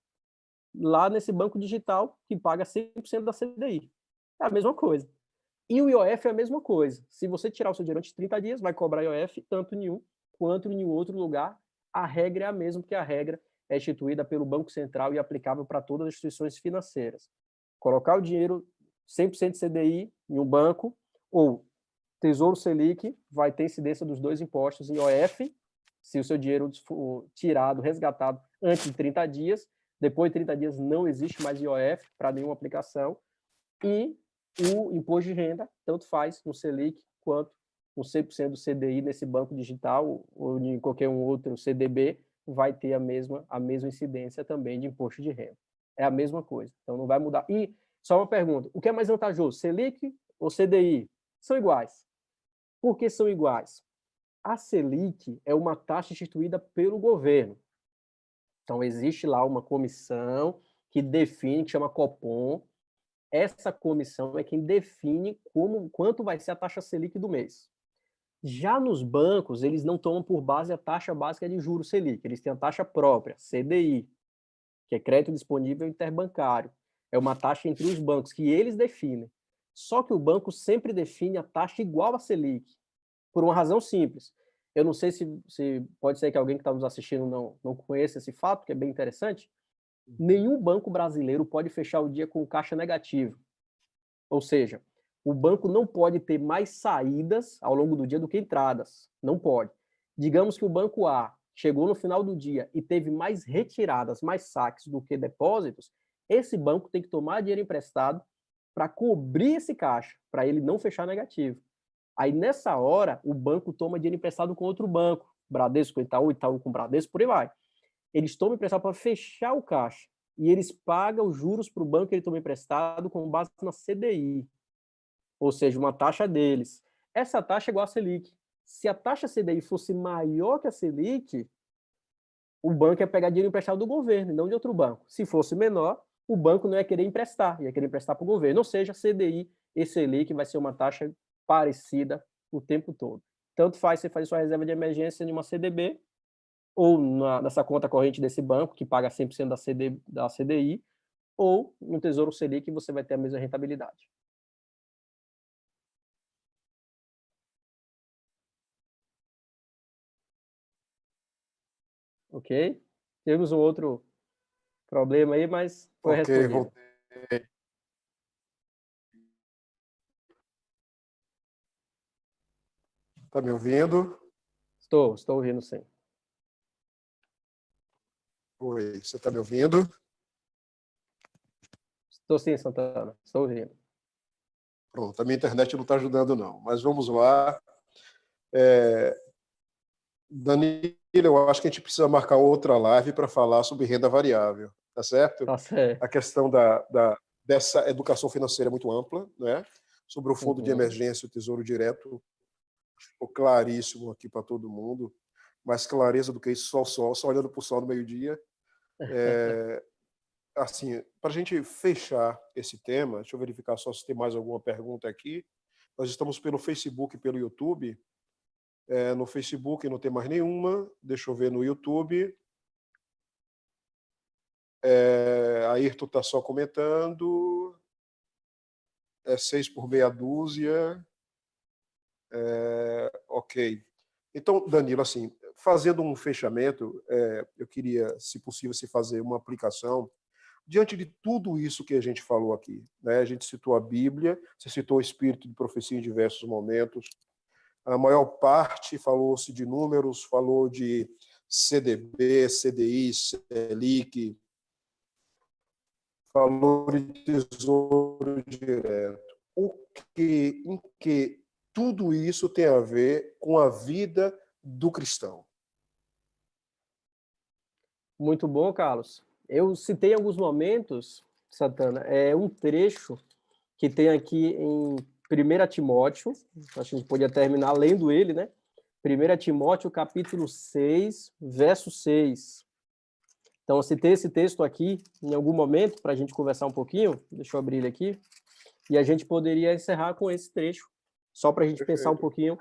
lá nesse banco digital que paga 100% da CDI. É a mesma coisa. E o IOF é a mesma coisa. Se você tirar o seu dinheiro antes de 30 dias, vai cobrar IOF tanto em um quanto em outro lugar. A regra é a mesma, porque a regra é instituída pelo Banco Central e aplicável para todas as instituições financeiras. Colocar o dinheiro 100% CDI em um banco ou Tesouro Selic vai ter incidência dos dois impostos, IOF, se o seu dinheiro for tirado, resgatado antes de 30 dias, depois de 30 dias não existe mais IOF para nenhuma aplicação, e o imposto de renda, tanto faz no Selic quanto no 100% do CDI nesse banco digital ou em qualquer um outro CDB, vai ter a mesma incidência também de imposto de renda. É a mesma coisa, então não vai mudar. E só uma pergunta, o que é mais vantajoso, Selic ou CDI? São iguais. Por que são iguais? A Selic é uma taxa instituída pelo governo. Então, existe lá uma comissão que define, que chama Copom. Essa comissão é quem define quanto vai ser a taxa Selic do mês. Já nos bancos, eles não tomam por base a taxa básica de juros Selic, eles têm a taxa própria, CDI, que é crédito disponível interbancário. É uma taxa entre os bancos, que eles definem. Só que o banco sempre define a taxa igual a Selic, por uma razão simples. Eu não sei se pode ser que alguém que está nos assistindo não conheça esse fato, que é bem interessante. Nenhum banco brasileiro pode fechar o dia com caixa negativo. Ou seja, o banco não pode ter mais saídas ao longo do dia do que entradas. Não pode. Digamos que o banco A chegou no final do dia e teve mais retiradas, mais saques do que depósitos, esse banco tem que tomar dinheiro emprestado para cobrir esse caixa, para ele não fechar negativo. Aí, nessa hora, o banco toma dinheiro emprestado com outro banco, Bradesco com Itaú, Itaú com Bradesco, por aí vai. eles tomam emprestado para fechar o caixa. E eles pagam os juros para o banco que ele tomou emprestado com base na CDI, ou seja, uma taxa deles. Essa taxa é igual a Selic. Se a taxa CDI fosse maior que a Selic, o banco ia pegar dinheiro emprestado do governo, e não de outro banco. Se fosse menor, o banco não ia querer emprestar, ia querer emprestar para o governo. Ou seja, CDI e Selic vai ser uma taxa parecida o tempo todo. Tanto faz você fazer sua reserva de emergência em uma CDB, ou nessa conta corrente desse banco, que paga 100% da CDI, ou no Tesouro Selic, você vai ter a mesma rentabilidade. Ok? Temos um outro problema aí, mas foi Ok, respondido. voltei. Está me ouvindo? Estou ouvindo sim. Oi, você está me ouvindo? Estou sim, Santana, estou ouvindo. Pronto, a minha internet não está ajudando, não. Mas vamos lá. Danilo, eu acho que a gente precisa marcar outra live para falar sobre renda variável, tá certo? Tá certo. A questão dessa educação financeira é muito ampla, né? Sobre o fundo de emergência, o Tesouro Direto, ficou claríssimo aqui para todo mundo. Mais clareza do que isso, só o sol, só olhando para o sol no meio-dia. Assim, para a gente fechar esse tema, deixa eu verificar só se tem mais alguma pergunta aqui. Nós estamos pelo Facebook e pelo YouTube. No Facebook não tem mais nenhuma. Deixa eu ver no YouTube. Ayrton está só comentando. 6 por meia dúzia. Ok. Então, Danilo, assim, fazendo um fechamento, eu queria, se possível, se fazer uma aplicação diante de tudo isso que a gente falou aqui. Né? A gente citou a Bíblia, você citou o Espírito de Profecia em diversos momentos. A maior parte falou-se de números, falou de CDB, CDI, Selic, falou de tesouro direto. Em que tudo isso tem a ver com a vida do cristão? Muito bom, Carlos. Eu citei em alguns momentos, Santana, um trecho que tem aqui em 1 Timóteo, acho que a gente podia terminar lendo ele, né? 1 Timóteo, capítulo 6, verso 6. Então, eu citei esse texto aqui em algum momento para a gente conversar um pouquinho. Deixa eu abrir ele aqui. E a gente poderia encerrar com esse trecho, só para a gente pensar um pouquinho.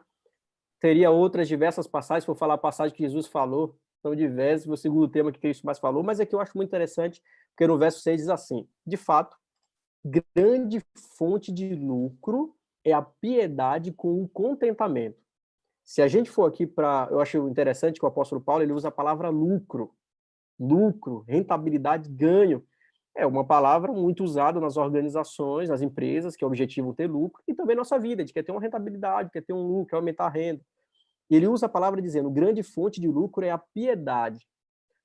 Teria outras diversas passagens, vou falar a passagem que Jesus falou, são diversas, o segundo tema que Cristo mais falou, mas aqui eu acho muito interessante, porque no verso 6 diz assim: de fato, grande fonte de lucro é a piedade com o contentamento. Se a gente for aqui para... Eu acho interessante que o apóstolo Paulo ele usa a palavra lucro, rentabilidade, ganho. É uma palavra muito usada nas organizações, nas empresas, que objetivam ter lucro, e também nossa vida, a gente quer ter uma rentabilidade, quer ter um lucro, quer aumentar a renda. E ele usa a palavra dizendo, grande fonte de lucro é a piedade.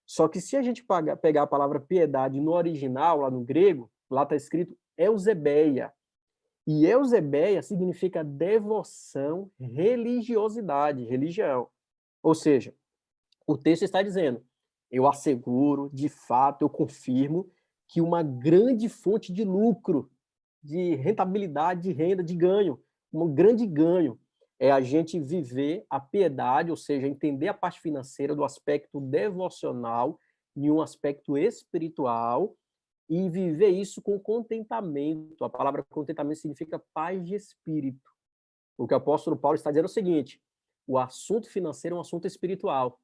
Só que se a gente pegar a palavra piedade no original, lá no grego, lá está escrito eusebeia. E eusebeia significa devoção, religiosidade, religião. Ou seja, o texto está dizendo, eu asseguro, de fato, eu confirmo que uma grande fonte de lucro, de rentabilidade, de renda, de ganho, um grande ganho, é a gente viver a piedade, ou seja, entender a parte financeira do aspecto devocional e um aspecto espiritual e viver isso com contentamento. A palavra contentamento significa paz de espírito. O que o apóstolo Paulo está dizendo é o seguinte, o assunto financeiro é um assunto espiritual,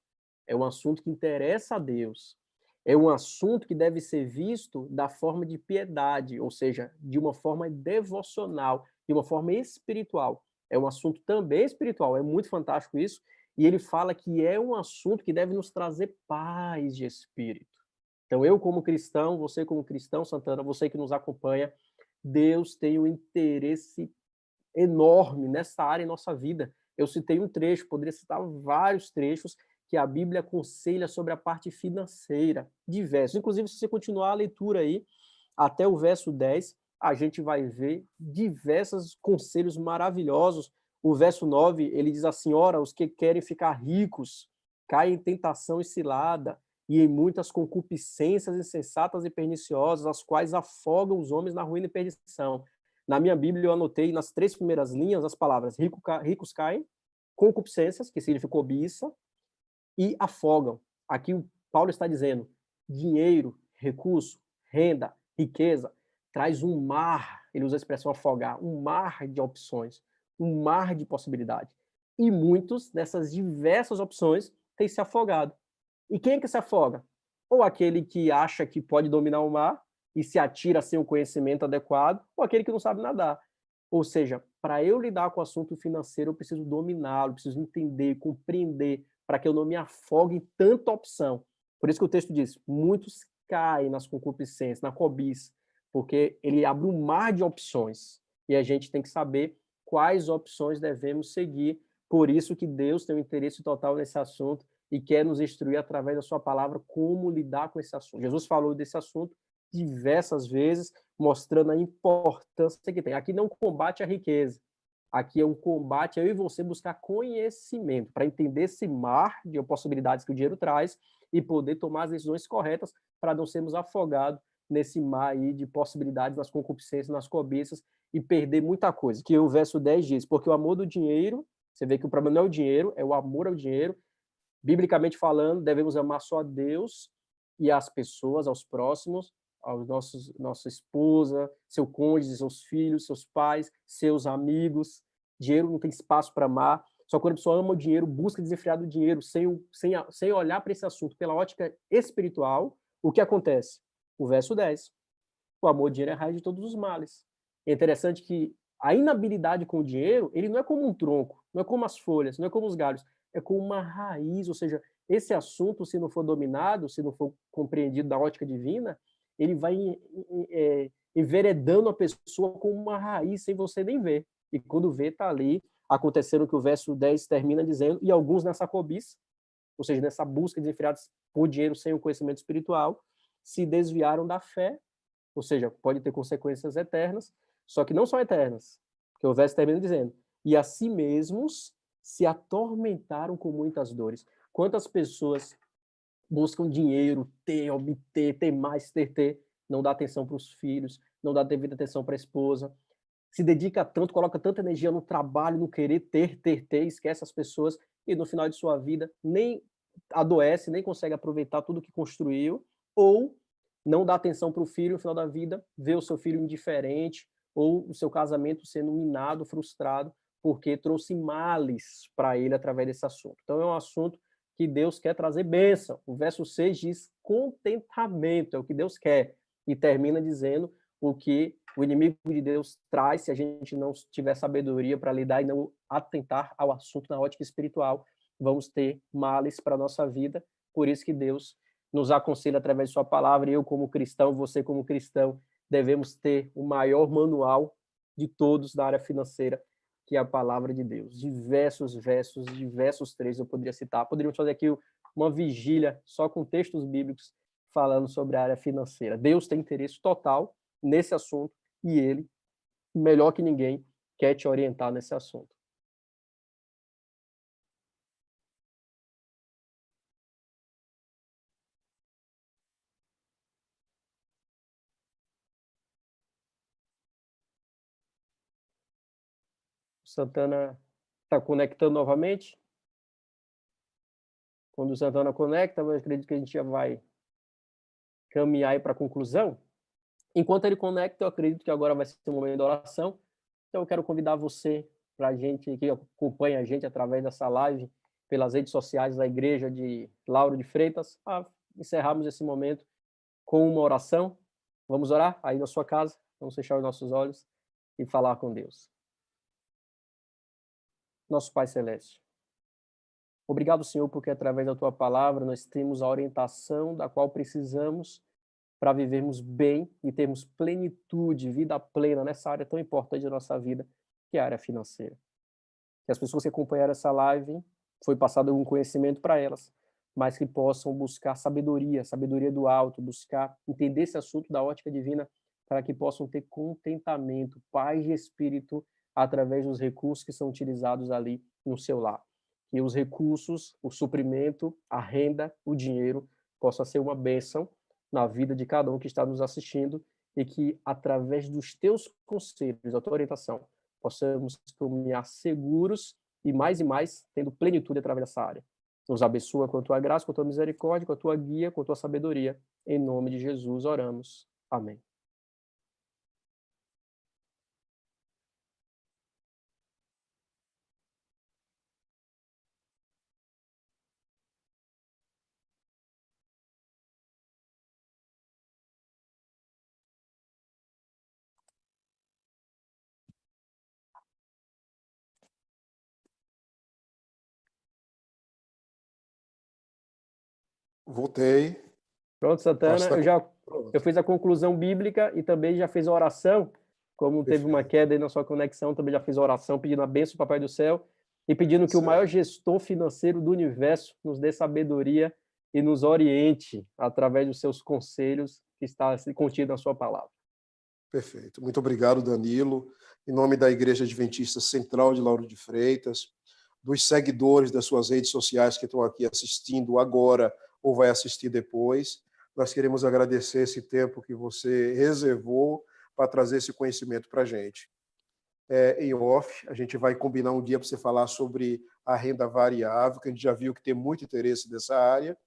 é um assunto que interessa a Deus, é um assunto que deve ser visto da forma de piedade, ou seja, de uma forma devocional, de uma forma espiritual. É um assunto também espiritual, é muito fantástico isso, e ele fala que é um assunto que deve nos trazer paz de espírito. Então, eu como cristão, você como cristão, Santana, você que nos acompanha, Deus tem um interesse enorme nessa área em nossa vida. Eu citei um trecho, poderia citar vários trechos que a Bíblia aconselha sobre a parte financeira, diversos. Inclusive, se você continuar a leitura aí, até o verso 10, a gente vai ver diversos conselhos maravilhosos. O verso 9, ele diz assim, ora, os que querem ficar ricos, caem em tentação e cilada, e em muitas concupiscências insensatas e perniciosas, as quais afogam os homens na ruína e perdição. Na minha Bíblia, eu anotei nas 3 primeiras linhas as palavras ricos caem, concupiscências, que significa cobiça, e afogam. Aqui o Paulo está dizendo, dinheiro, recurso, renda, riqueza, traz um mar, ele usa a expressão afogar, um mar de opções, um mar de possibilidades. E muitos dessas diversas opções têm se afogado. E quem é que se afoga? Ou aquele que acha que pode dominar o mar e se atira sem o conhecimento adequado, ou aquele que não sabe nadar. Ou seja, para eu lidar com o assunto financeiro, eu preciso dominá-lo, preciso entender, compreender, para que eu não me afogue em tanta opção. Por isso que o texto diz, muitos caem nas concupiscências, na cobiça, porque ele abre um mar de opções, e a gente tem que saber quais opções devemos seguir. Por isso que Deus tem um interesse total nesse assunto e quer nos instruir através da sua palavra como lidar com esse assunto. Jesus falou desse assunto diversas vezes, mostrando a importância que tem. Aqui não combate a riqueza, aqui é um combate eu e você buscar conhecimento para entender esse mar de possibilidades que o dinheiro traz e poder tomar as decisões corretas para não sermos afogados nesse mar aí de possibilidades, nas concupiscências, nas cobiças e perder muita coisa. Que o verso 10 diz, porque o amor do dinheiro, você vê que o problema não é o dinheiro, é o amor ao dinheiro. Biblicamente falando, devemos amar só a Deus e as pessoas, aos próximos, aos nossa esposa, seu cônjuge, seus filhos, seus pais, seus amigos. Dinheiro não tem espaço para amar. Só quando a pessoa ama o dinheiro, busca desenfrear do dinheiro, sem olhar para esse assunto pela ótica espiritual, o que acontece? O verso 10. O amor ao dinheiro é a raiz de todos os males. É interessante que a inabilidade com o dinheiro, ele não é como um tronco, não é como as folhas, não é como os galhos, é como uma raiz, ou seja, esse assunto, se não for dominado, se não for compreendido da ótica divina, ele vai enveredando a pessoa com uma raiz sem você nem ver. E quando vê, está ali acontecendo o que o verso 10 termina dizendo, e alguns nessa cobiça, ou seja, nessa busca desenfreada por dinheiro sem o conhecimento espiritual, se desviaram da fé, ou seja, pode ter consequências eternas, só que não são eternas, porque o verso termina dizendo, e a si mesmos se atormentaram com muitas dores. Quantas pessoas buscam dinheiro, obter, ter mais, ter, não dá atenção para os filhos, não dá devida atenção para a esposa, se dedica tanto, coloca tanta energia no trabalho, no querer ter, esquece as pessoas e no final de sua vida nem adoece, nem consegue aproveitar tudo que construiu, ou não dá atenção para o filho no final da vida, vê o seu filho indiferente, ou o seu casamento sendo minado, frustrado, porque trouxe males para ele através desse assunto. Então é um assunto que Deus quer trazer bênção. O verso 6 diz contentamento, é o que Deus quer. E termina dizendo o que o inimigo de Deus traz se a gente não tiver sabedoria para lidar e não atentar ao assunto na ótica espiritual, vamos ter males para a nossa vida. Por isso que Deus nos aconselha através de sua palavra, e eu como cristão, você como cristão, devemos ter o maior manual de todos da área financeira, que é a palavra de Deus. Diversos versos, diversos trechos eu poderia citar. Poderíamos fazer aqui uma vigília só com textos bíblicos falando sobre a área financeira. Deus tem interesse total nesse assunto e ele, melhor que ninguém, quer te orientar nesse assunto. O Santana está conectando novamente. Quando o Santana conecta, eu acredito que a gente já vai caminhar para a conclusão. Enquanto ele conecta, eu acredito que agora vai ser o momento da oração. Então, eu quero convidar você, para a gente que acompanha a gente através dessa live, pelas redes sociais da Igreja de Lauro de Freitas, a encerrarmos esse momento com uma oração. Vamos orar aí na sua casa, vamos fechar os nossos olhos e falar com Deus. Nosso Pai Celeste, obrigado, Senhor, porque através da Tua palavra nós temos a orientação da qual precisamos para vivermos bem e termos plenitude, vida plena nessa área tão importante da nossa vida, que é a área financeira. Que as pessoas que acompanharam essa live, foi passado algum conhecimento para elas, mas que possam buscar sabedoria, sabedoria do alto, buscar entender esse assunto da ótica divina, para que possam ter contentamento, paz de espírito, através dos recursos que são utilizados ali no seu lar. Que os recursos, o suprimento, a renda, o dinheiro, possa ser uma bênção na vida de cada um que está nos assistindo e que, através dos teus conselhos, da tua orientação, possamos caminhar seguros e mais, tendo plenitude através dessa área. Nos abençoa com a tua graça, com a tua misericórdia, com a tua guia, com a tua sabedoria. Em nome de Jesus oramos. Amém. Voltei. Pronto, Santana, Está eu pronto. fiz a conclusão bíblica e também já fiz a oração. Como teve uma Perfeito. queda aí na sua conexão, também já fiz a oração pedindo a bênção do Papai do Céu e pedindo que o maior Certo. gestor financeiro do universo nos dê sabedoria e nos oriente através dos seus conselhos que está contido na sua palavra. Perfeito. Muito obrigado, Danilo. Em nome da Igreja Adventista Central de Lauro de Freitas, dos seguidores das suas redes sociais que estão aqui assistindo agora ou vai assistir depois, nós queremos agradecer esse tempo que você reservou para trazer esse conhecimento para a gente. Em off, a gente vai combinar um dia para você falar sobre a renda variável, que a gente já viu que tem muito interesse nessa área.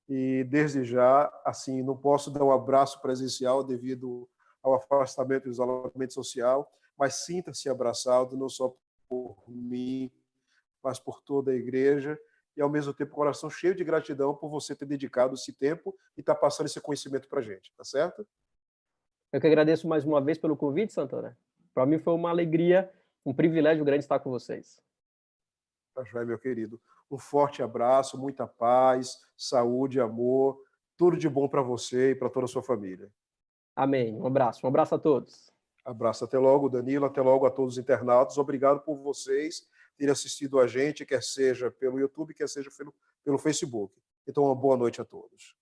E, desde já, assim, não posso dar um abraço presencial devido ao afastamento e isolamento social, mas sinta-se abraçado, não só por mim, mas por toda a igreja, e, ao mesmo tempo, coração cheio de gratidão por você ter dedicado esse tempo e estar passando esse conhecimento para a gente, tá certo? Eu que agradeço mais uma vez pelo convite, Santana. Para mim foi uma alegria, um privilégio grande estar com vocês. Tá joia, meu querido. Um forte abraço, muita paz, saúde, amor, tudo de bom para você e para toda a sua família. Amém. Um abraço a todos. Abraço, até logo, Danilo, até logo a todos os internautas. Obrigado por vocês terem assistido a gente, quer seja pelo YouTube, quer seja pelo Facebook. Então, uma boa noite a todos.